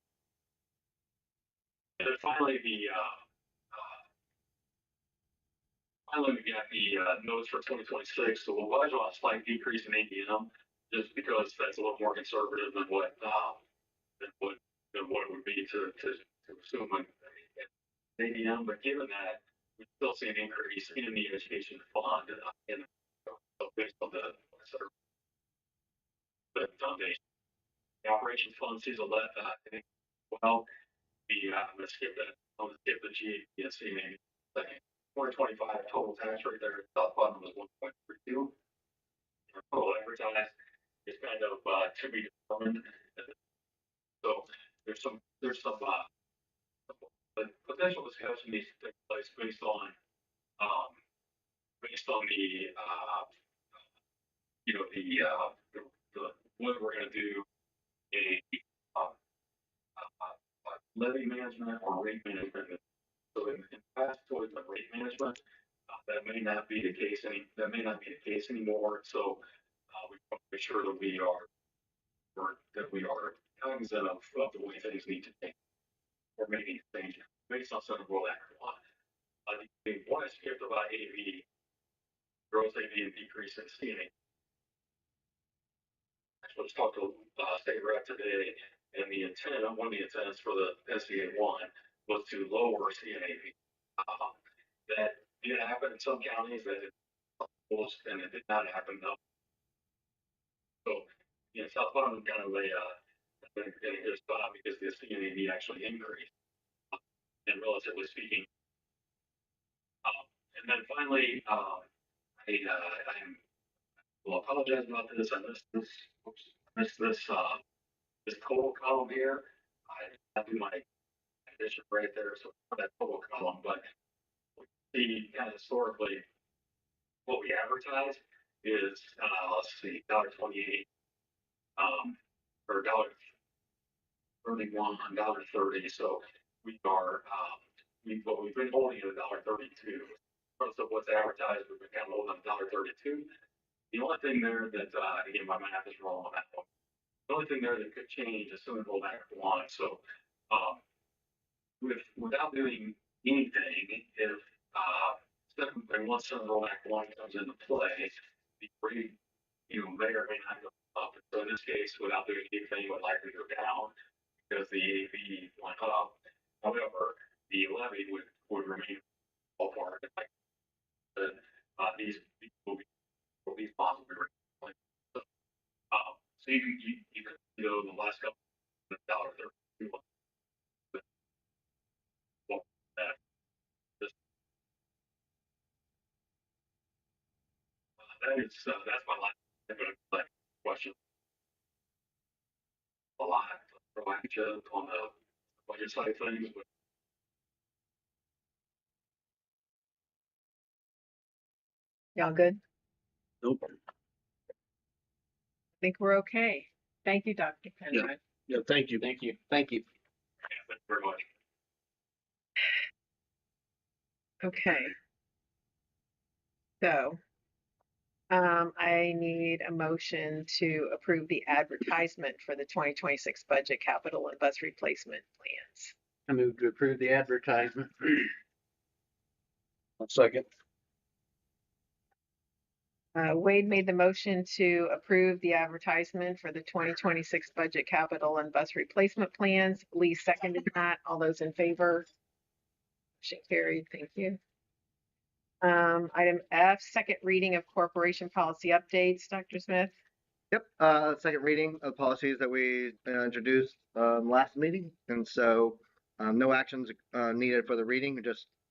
And then finally, finally we got the notes for 2026. So we'll budget on a slight decrease in ADM just because that's a little more conservative than than what than what it would be to assume an ADM. But given that, we still see an increase in the education fund so based on the foundation. The operations fund sees a well, I'm gonna skip that. I'm gonna skip the GAPSC maybe. Second, 2025 total tax rate there at South Putnam was 1.32. Our total advertised is kind of to be determined. So there's some potential discussion needs to take place um, based on the what we're gonna do a uh, levy management or rate management. So in past towards the rate management, that may not be the case anymore. So we want to make sure that we are cognizant of the way things need to change or making changes based on Senate Rule Act 1. The one I skipped about AV, gross AV and decrease in CNA. Actually, let's talk to state rep today, and one of the intents for the SCA 1 was to lower CNAV. That did happen in some counties, and it did not happen though. So, South Bottom kind of in a good spot because the CNAV actually increased, and relatively speaking. And then finally, I will apologize about this. I missed this total column here. I do my addition right there, so that total column, but see kind of historically what we advertise is let's see, $1.28 or $1.31, $1.30. So we are we've been holding at $1.32. Most of what's advertised, we've been kind of holding at $1.32. The only thing there that again my math is wrong on that one. The only thing there that could change is soon roll back one. So without doing anything, if once Senate Roll Act 1 comes into play, the rate, may or may not go up. So in this case, without doing anything, it would likely go down because the AV went up. However, the levy would remain ballpark. Like these bonds will be like, so you could the last couple of $1.32. That that's my last question. A lot proactive on the budget side of things. But Y'all good? Nope. I think we're okay. Thank you, Dr. Penrod. Yeah, thank you. Thank you. Thank you. yeah, thank you very much. Okay. So I need a motion to approve the advertisement for the 2026 budget capital and bus replacement plans. I move to approve the advertisement. One second. Wade made the motion to approve the advertisement for the 2026 budget capital and bus replacement plans. Lee seconded that. All those in favor? Motion carried. Thank you. Item F, second reading of corporation policy updates. Dr. Smith? Yep, second reading of policies that we introduced last meeting. And so no actions needed for the reading,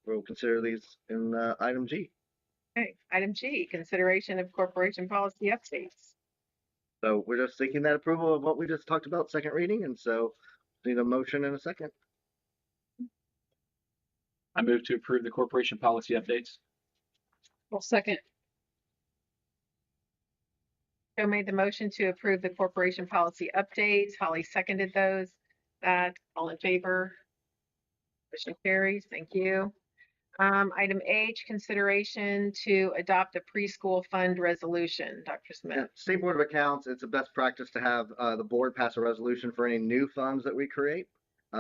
we'll consider these in item G. Okay, item G, consideration of corporation policy updates. So we're just seeking that approval of what we just talked about, second reading. And so need a motion in a second. I move to approve the corporation policy updates. Well, second. Joe made the motion to approve the corporation policy updates. Holly seconded those. All in favor? Motion carries. Thank you. Item H, consideration to adopt a preschool fund resolution. Dr. Yeah, Smith. State Board of Accounts, it's a best practice to have the board pass a resolution for any new funds that we create.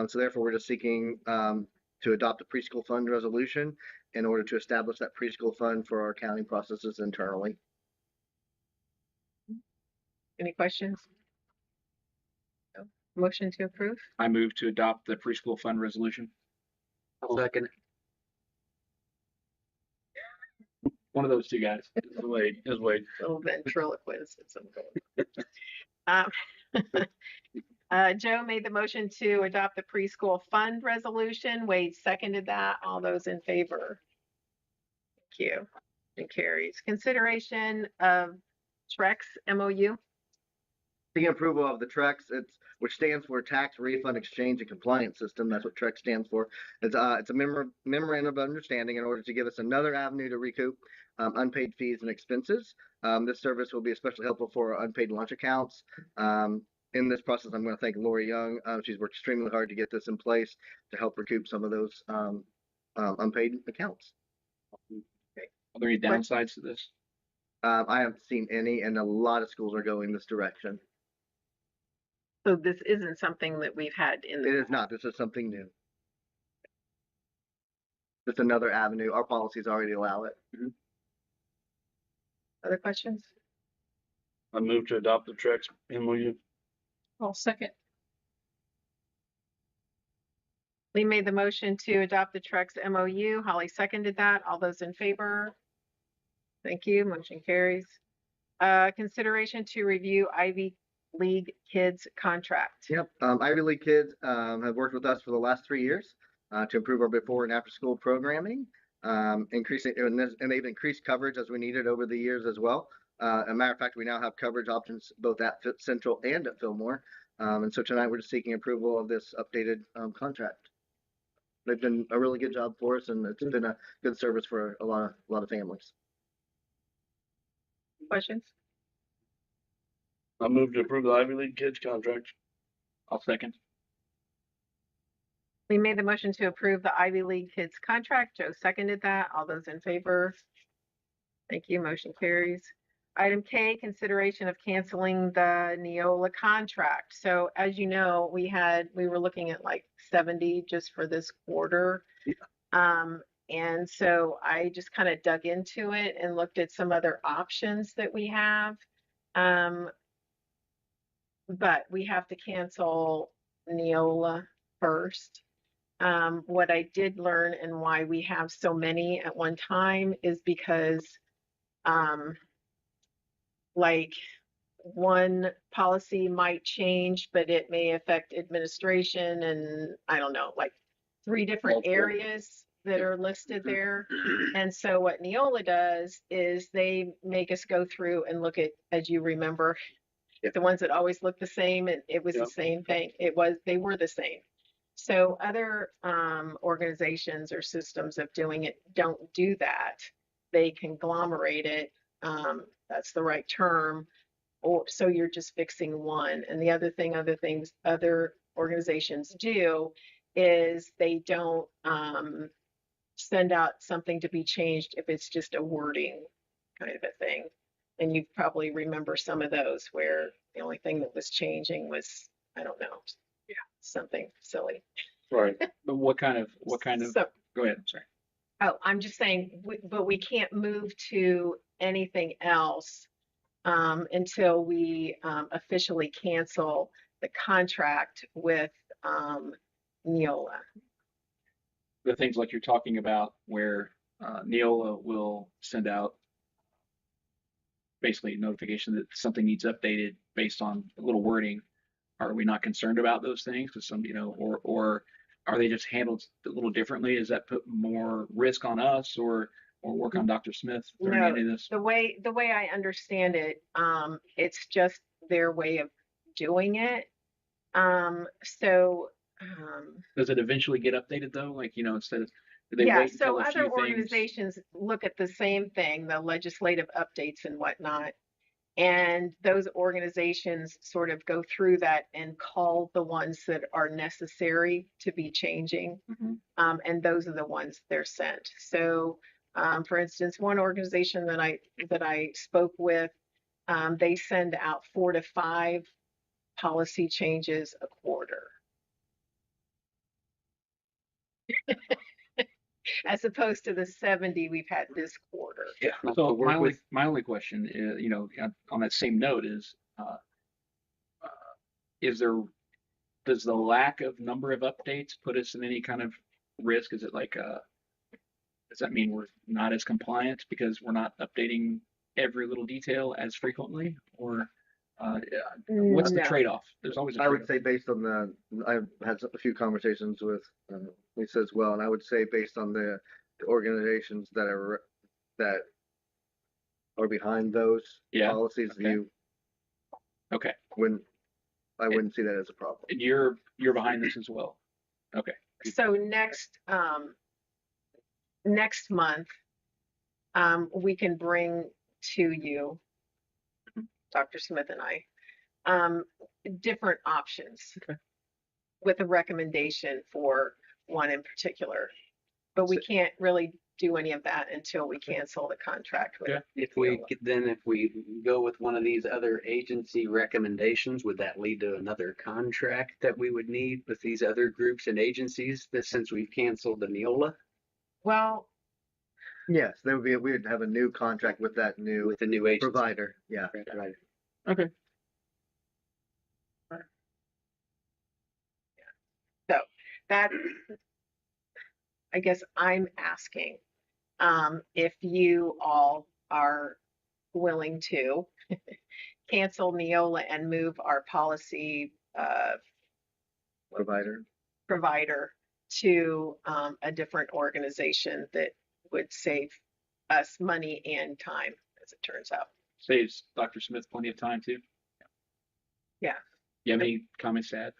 So therefore, we're just seeking to adopt a preschool fund resolution in order to establish that preschool fund for our accounting processes internally. Any questions? No. Motion to approve? I move to adopt the preschool fund resolution. Second. One of those two guys. Wade. Little ventriloquist at some point. Joe made the motion to adopt the preschool fund resolution. Wade seconded that. All those in favor? Thank you. And carries. Consideration of TREX MOU. Seeking approval of the TREX, which stands for Tax Refund Exchange and Compliance System. That's what TREX stands for. It's a memorandum of understanding in order to give us another avenue to recoup unpaid fees and expenses. This service will be especially helpful for unpaid lunch accounts. In this process, I'm going to thank Lori Young. She's worked extremely hard to get this in place to help recoup some of those unpaid accounts. Are there any downsides to this? I haven't seen any, and a lot of schools are going this direction. So this isn't something that we've had in the. It is not. This is something new. It's another avenue. Our policies already allow it. Other questions? I move to adopt the TREX MOU. I'll second. Lee made the motion to adopt the TREX MOU. Holly seconded that. All those in favor? Thank you. Motion carries. Consideration to review Ivy League kids contract. Yep. Ivy League kids have worked with us for the last 3 years to improve our before and after school programming, increasing, and they've increased coverage as we needed over the years as well. A matter of fact, we now have coverage options both at Central and at Fillmore. And so tonight we're just seeking approval of this updated contract. They've done a really good job for us, and it's been a good service for a lot of families. Questions? I move to approve the Ivy League kids contract. I'll second. Lee made the motion to approve the Ivy League kids contract. Joe seconded that. All those in favor? Thank you. Motion carries. Item K, consideration of canceling the Neola contract. So as you know, we were looking at like 70 just for this quarter. And so I just kind of dug into it and looked at some other options that we have. But we have to cancel Neola first. What I did learn and why we have so many at one time is because like one policy might change, but it may affect administration and I don't know, like 3 different areas that are listed there. And so what Neola does is they make us go through and look at, as you remember, the ones that always look the same, and it was the same thing. They were the same. So other organizations or systems of doing it don't do that. They conglomerate it. That's the right term. Or so you're just fixing one. And the other things other organizations do is they don't send out something to be changed if it's just a wording kind of a thing. And you probably remember some of those where the only thing that was changing was, I don't know, something silly. Right. But what kind of, So, go ahead, I'm sorry. oh, I'm just saying, but we can't move to anything else until we officially cancel the contract with Neola. The things like you're talking about where Neola will send out basically a notification that something needs updated based on a little wording. Are we not concerned about those things? Because some, or are they just handled a little differently? Does that put more risk on us or work on Dr. Smith during any of this? The way I understand it, it's just their way of doing it. Does it eventually get updated though? Like, instead of, do they wait until so a few other things? organizations look at the same thing, the legislative updates and whatnot. And those organizations sort of go through that and call the ones that are necessary to be changing. And those are the ones they're sent. So, for instance, one organization that I spoke with, they send out 4 to 5 policy changes a quarter, as opposed to the 70 we've had this quarter. Yeah. So my only question is, on that same note is there, does the lack of number of updates put us in any kind of risk? Is it like, does that mean we're not as compliant because we're not updating every little detail as frequently? Or what's the No. trade-off? There's always a I would trade-off. say based on I've had a few conversations with Lisa as well, and I would say based on the organizations that are behind those policies, Okay. Okay. I wouldn't see that as a problem. And you're behind this as well. Okay. So next month, we can bring to you, Dr. Smith and I, different options with a recommendation for one in particular. But we can't really do any of that until we cancel the contract with If we go with one of these other agency recommendations, would that lead to another contract that we would need with these other groups and agencies that since we've canceled the Neola? Well, yes, we'd have a new contract with the new agency provider. Yeah. Right. Okay. So that, I guess I'm asking if you all are willing to cancel Neola and move our policy provider to a different organization that would save us money and time, as it turns out. Saves Dr. Smith plenty of time too. Yeah. You have any comments to add?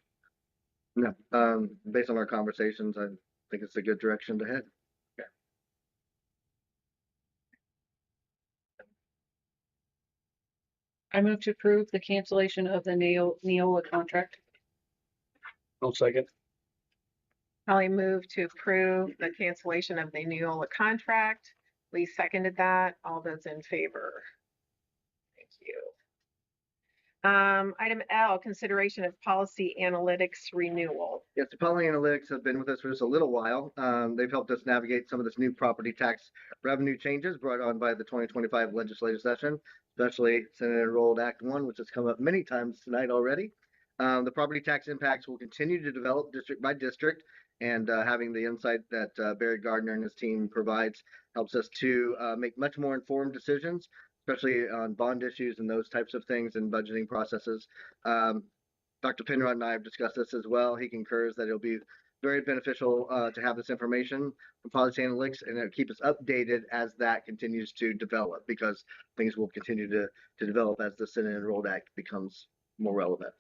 No. Based on our conversations, I think it's a good direction to head. Okay. I move to approve the cancellation of the Neola contract. I'll second. Holly moved to approve the cancellation of the Neola contract. Lee seconded that. All those in favor? Thank you. Item L, consideration of policy analytics renewal. Yes, the Poly Analytics have been with us for just a little while. They've helped us navigate some of this new property tax revenue changes brought on by the 2025 legislative session, especially Senate Enrolled Act 1, which has come up many times tonight already. The property tax impacts will continue to develop district by district, and having the insight that Barry Gardner and his team provides helps us to make much more informed decisions, especially on bond issues and those types of things and budgeting processes. Dr. Penrod and I have discussed this as well. He concurs that it'll be very beneficial to have this information from policy analytics, and it'll keep us updated as that continues to develop, because things will continue to develop as the Senate Enrolled Act becomes more relevant.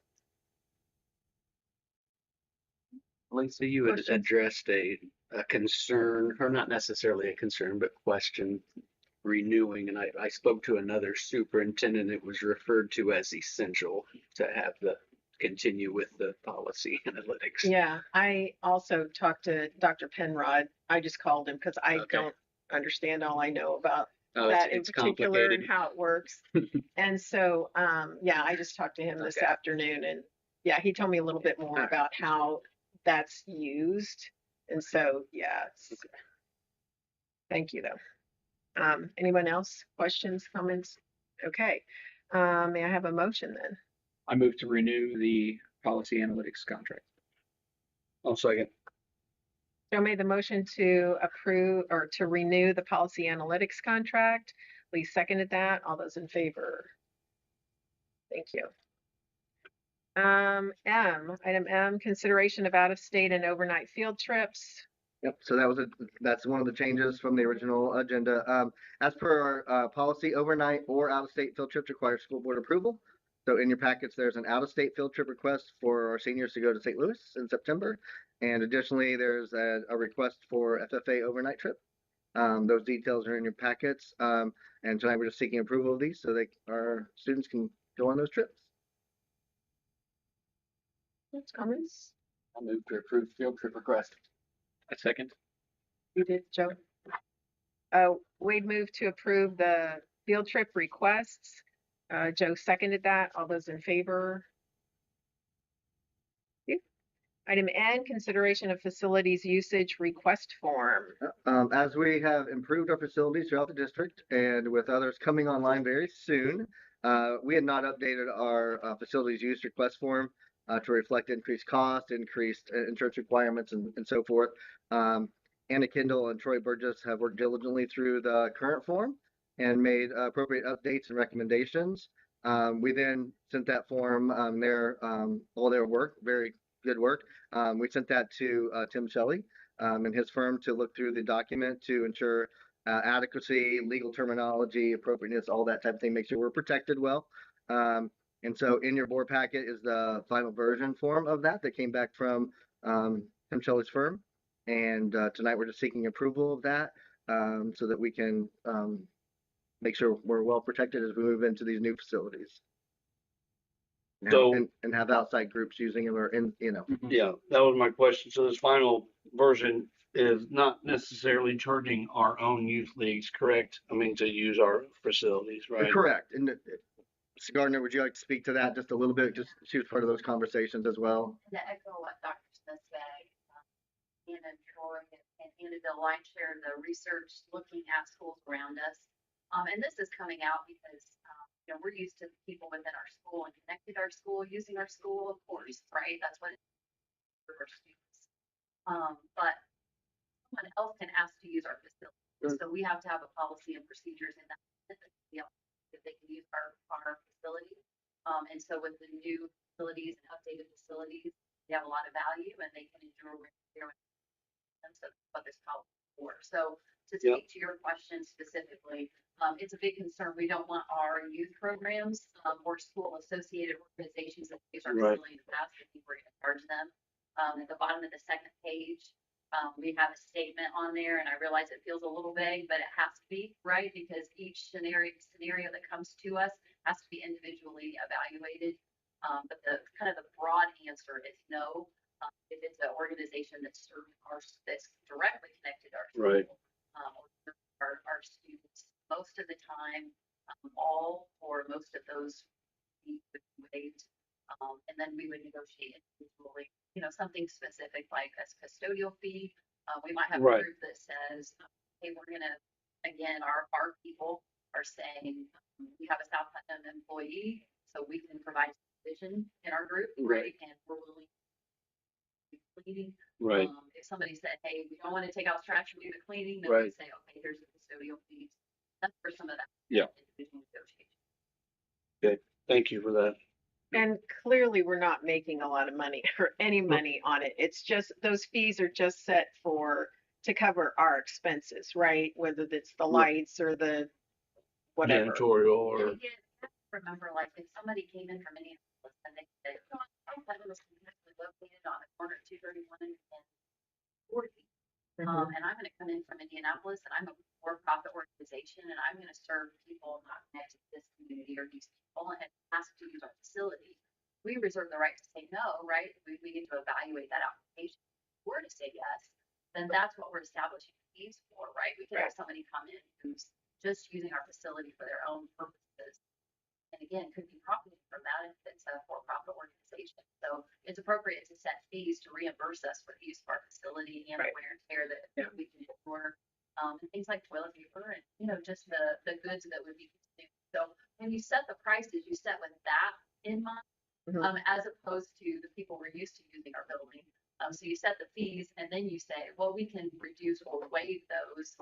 Lisa, you had addressed a concern, or not necessarily a concern, but question renewing, and I spoke to another superintendent. It was referred to as essential to have continue with the policy analytics. Yeah, I also talked to Dr. Penrod. I just called him because I don't understand. All I know about that in particular and how it works. And so, yeah, I just talked to him this afternoon, and yeah, he told me a little bit more about how that's used. And so, yeah, thank you though. Anyone else? Questions, comments? Okay. May I have a motion then? I move to renew the policy analytics contract. I'll second. Joe made the motion to approve or to renew the policy analytics contract. Lee seconded that. All those in favor? Thank you. Item M, consideration of out-of-state and overnight field trips. Yep. So that's one of the changes from the original agenda. As per our policy, overnight or out-of-state field trips require school board approval. So in your packets, there's an out-of-state field trip request for our seniors to go to St. Louis in September. And additionally, there's a request for FFA overnight trip. Those details are in your packets. And tonight we're just seeking approval of these so that our students can go on those trips. Comments? I move to approve field trip request. A second. You did, Joe? Wade moved to approve the field trip requests. Joe seconded that. All those in favor? Item N, consideration of facilities usage request form. As we have improved our facilities throughout the district and with others coming online very soon, we had not updated our facilities use request form to reflect increased cost, increased insurance requirements, and so forth. Anna Kendall and Troy Burgess have worked diligently through the current form and made appropriate updates and recommendations. We then sent that form, all their work, very good work. We sent that to Tim Shelley and his firm to look through the document to ensure adequacy, legal terminology, appropriateness, all that type of thing, make sure we're protected well. And so in your board packet is the final version form of that came back from Tim Shelley's firm. And tonight we're just seeking approval of that so that we can make sure we're well protected as we move into these new facilities. So, and have outside groups using them or yeah, that was my question. So this final version is not necessarily charging our own youth leagues, correct? I mean, to use our facilities, right? Correct. And Ms. Gardner, would you like to speak to that just a little bit? Just she was part of those conversations as well. To echo what Dr. Smith said, Anna and Troy and Annabelle Light share the research looking at schools around us. And this is coming out because we're used to people within our school and connected our school, using our school, of course, right? That's what it's for our students. But someone else can ask to use our facility. Sure. So we have to have a policy and procedures in that if they can use our facility. And so with the new facilities and updated facilities, they have a lot of value and they can endure and so what this policy for. So to speak to your question specifically, it's a big concern. We don't want our youth programs or school associated organizations that use our facility in the past. I think we're going to charge them. At the bottom of the second page, we have a statement on there, and I realize it feels a little vague, but it has to be, right? Because each scenario that comes to us has to be individually evaluated. But the kind of the broad answer is no. If it's an organization that's serving that's directly connected to our school, our students, most of the time, all or most of those we would wait, and then we would negotiate individually. Something specific like a custodial fee. We might have a group that says, "Hey, we're gonna." Again, our people are saying we have a South Putnam employee, so we can provide supervision in our group, right? And we're willing. Cleaning. Right. If somebody said, "Hey, we don't want to take out trash and do the cleaning," then we say, "Okay, here's the custodial fees." That's for some of that. Yeah. Individual negotiation. Okay. Thank you for that. And clearly, we're not making a lot of money or any money on it. It's just those fees are just set to cover our expenses, right? Whether it's the lights or the whatever. Janitorial or. And again, remember, like if somebody came in from Minneapolis and they said, "I was located on the corner of 231 and 40. And I'm going to come in from Indianapolis and I'm a for-profit organization and I'm going to serve people not connected to this community or these people and ask to use our facility." We reserve the right to say no, right? We need to evaluate that application. If we're to say yes, then that's what we're establishing fees for, right? We could have somebody come in who's just using our facility for their own purposes. And again, could be profiting from that if it's a for-profit organization. So it's appropriate to set fees to reimburse us for the use of our facility and the wear and tear that we can endure, and things like toilet paper and just the goods that would be consumed. So when you set the prices, you set with that in mind, as opposed to the people we're used to using our building. So you set the fees and then you say, well, we can reduce or waive those.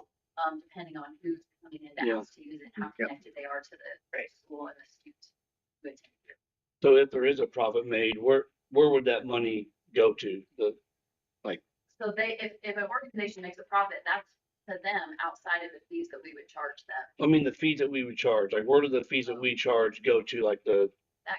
Depending on who's coming in the house to use it, how connected they are to the school and the students who attend here. So if there is a profit made, where would that money go to? So if an organization makes a profit, that's to them outside of the fees that we would charge them. I mean, the fees that we would charge, like where do the fees that we charge go to? Like that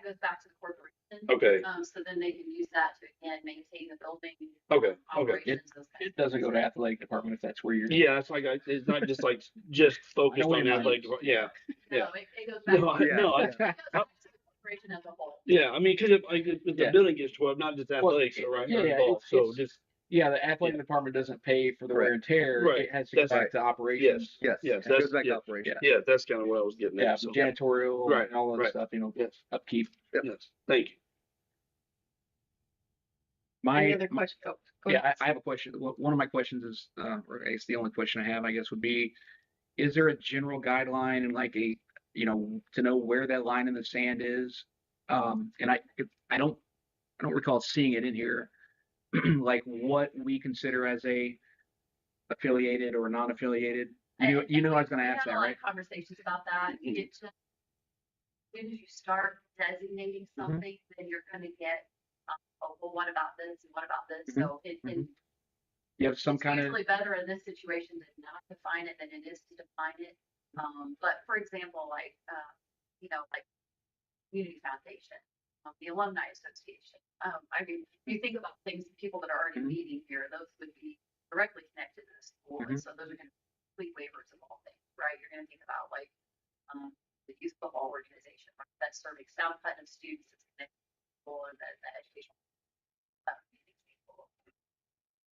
goes back to the corporation Okay. So then they can use that to again maintain the building. Okay. Operations, those kinds It of doesn't things. go to athletic department if that's where you're. Yeah, it's like it's not just like just focused where on you're athletic. Yeah. No, Yeah. it goes back. No, I, Yeah, no, I, It goes back to the corporation as a whole. yeah. I mean, because if the Yeah. building gets 12, not just Well, athletics are right yeah, are yeah, involved. So it's- just Yeah, the athletic Yeah. department doesn't pay for the Right. wear and tear. Right. It has to go That's back right. to operations. Yes, Yes, it that's goes back to yeah. operation. Yeah, that's kind of what I was getting Yeah, at. So janitorial Right, and all that right. stuff, yes, upkeep. yes. Thank you. Any other questions? Oh, go ahead. Yeah, I have a question. One of my questions is, or I guess the only question I have, I guess, would be, is there a general guideline and like to know where that line in the sand is? And I don't recall seeing it in here, like what we consider as a affiliated or non-affiliated. You know I was going to We ask had that, a lot right? of conversations about that. It just, as soon as you start designating something, then you're gonna get, oh, well, what about this and what about this? So You have some it's kind of, usually better in this situation to not define it than it is to define it. But for example, like, like community foundation, the alumni association. I mean, if you think about things, people that are already meeting here, those would be directly connected to the school. And so those are going to be complete waivers of all things, right? You're going to think about like the youth football organization, right? That's serving South Putnam students, it's connected to the school and the educational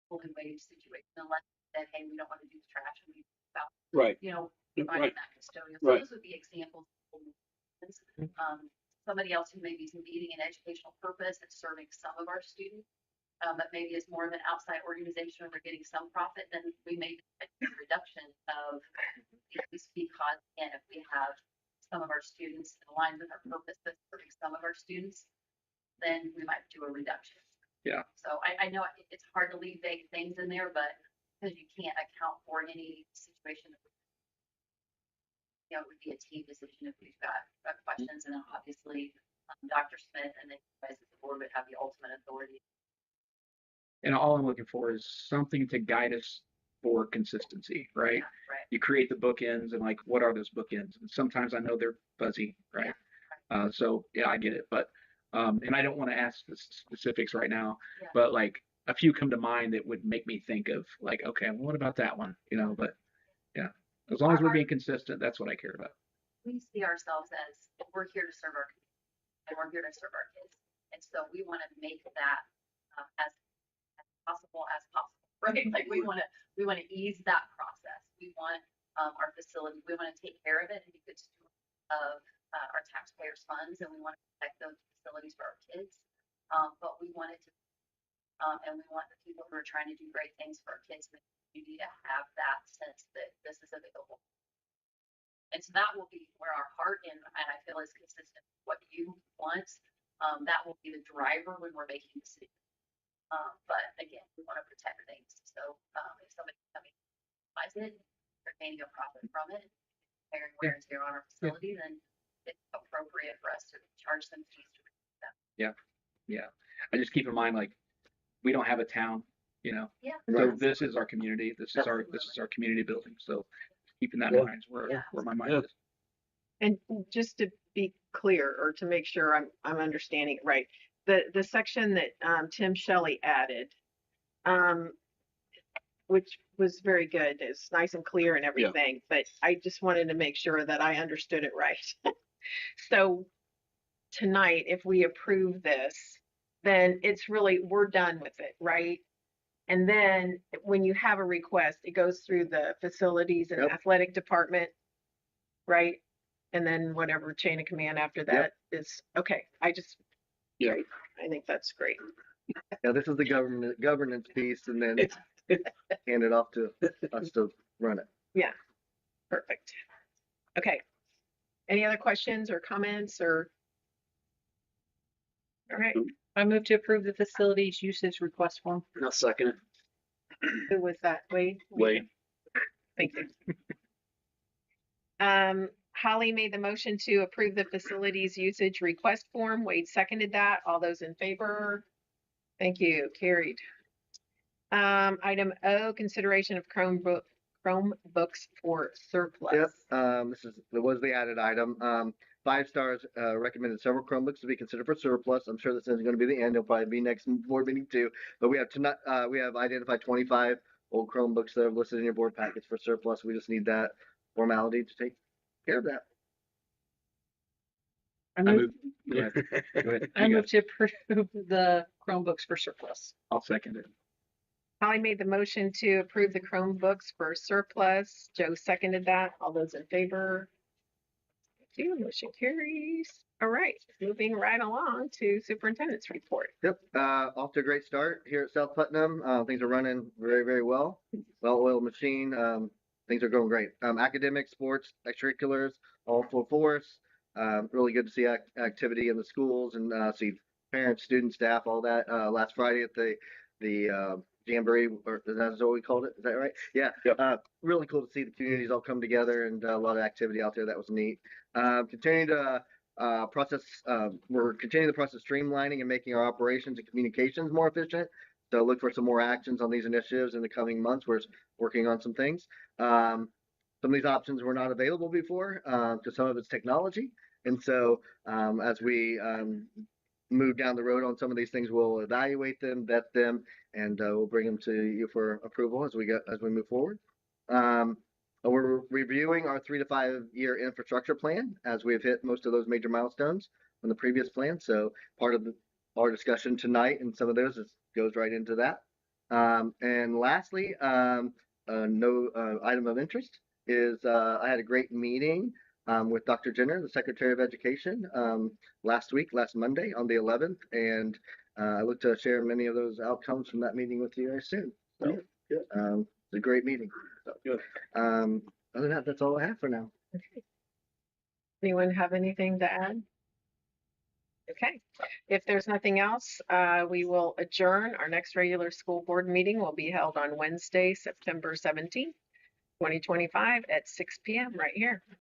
fully waived situation unless that, hey, we don't want to do the trash and we about, Right. providing that custodial. So Right. those would be examples. Somebody else who maybe is meeting an educational purpose and serving some of our students, but maybe is more of an outside organization or they're getting some profit, then we may do a reduction of these because, again, if we have some of our students aligned with our purpose that's serving some of our students, then we might do a reduction. Yeah. So I know it's hard to leave vague things in there, but because you can't account for any situation, it would be a team decision if we've got questions, and then obviously Dr. Smith and then you guys as the board would have the ultimate authority. and all I'm looking for is something to guide us for consistency, right? Yeah, right. You create the bookends and like, what are those bookends? And sometimes I know they're fuzzy, right? So yeah, I get it, but and I don't want to ask the specifics right now, but like a few come to mind that would make me think of like, okay, well, what about that one? But yeah, as long as we're being consistent, that's what I care about. We see ourselves as we're here to serve our community and we're here to serve our kids, and so we want to make that as possible, right? Like we want to ease that process. We want our facility, we want to take care of it and be good stewards of our taxpayers' funds, and we want to protect those facilities for our kids. But we want it to, and we want the people who are trying to do great things for our kids in the community to have that sense that this is available. And so that will be where our heart and I feel is consistent with what you want. That will be the driver when we're making decisions. But again, we want to protect things. So if somebody coming buys it, they're gaining a profit from it, comparing wear and tear on our facility, then it's appropriate for us to charge them fees to remove them. Yeah. I just keep in mind, like, we don't have a town, Yeah. so this is our community. This is our community building. So keeping that in mind is where my mind is. And just to be clear, or to make sure I'm understanding it right, the section that Tim Shelley added, which was very good, it's nice and clear and everything, but I just wanted to make sure that I understood it right. So tonight, if we approve this, then it's really, we're done with it, right? And then when you have a request, it goes through the facilities and athletic department, right? And then whatever chain of command after that is okay. I think that's great. Yeah, this is the governance piece, and then hand it off to us to run it. Yeah, perfect. Okay. Any other questions or comments or? All right. I move to approve the facilities usage request form. I'll second it. Who was that? Wade? Wade. Thank you. Holly made the motion to approve the facilities usage request form. Wade seconded that. All those in favor? Thank you. Carried. Item O, consideration of Chromebooks for surplus. Yep, there was the added item. 5 stars, recommended several Chromebooks to be considered for surplus. I'm sure this isn't going to be the end. It'll probably be next board meeting too. But we have identified 25 old Chromebooks that are listed in your board packets for surplus. We just need that formality to take care of that. I I move, move, go ahead, go ahead. I You move got it. to approve the Chromebooks for surplus. I'll second it. Holly made the motion to approve the Chromebooks for surplus. Joe seconded that. All those in favor? Thank you. Motion carries. All right, moving right along to superintendent's report. Yep, off to a great start here at South Putnam. Things are running very, very well. Well-oiled machine. Things are going great. Academic, sports, extracurriculars, all full force. Really good to see activity in the schools and see parents, students, staff, all that. Last Friday at the jamboree, or that's what we called it. Is that right? Yeah. Yep. Really cool to see the communities all come together and a lot of activity out there. That was neat. Continuing to we're continuing the process of streamlining and making our operations and communications more efficient. So look for some more actions on these initiatives in the coming months. We're working on some things. Some of these options were not available before because some of it's technology. And so as we move down the road on some of these things, we'll evaluate them, vet them, and we'll bring them to you for approval as we move forward. We're reviewing our 3 to 5 year infrastructure plan as we've hit most of those major milestones from the previous plan. So part of our discussion tonight and some of those goes right into that. And lastly, no item of interest is I had a great meeting with Dr. Jenner, the Secretary of Education, last Monday on the 11th, and I look to share many of those outcomes from that meeting with you very soon. So, it's a great meeting. So, Good. other than that, that's all I have for now. Anyone have anything to add? Okay, if there's nothing else, we will adjourn. Our next regular school board meeting will be held on Wednesday, September 17th, 2025 at 6 p.m. right here.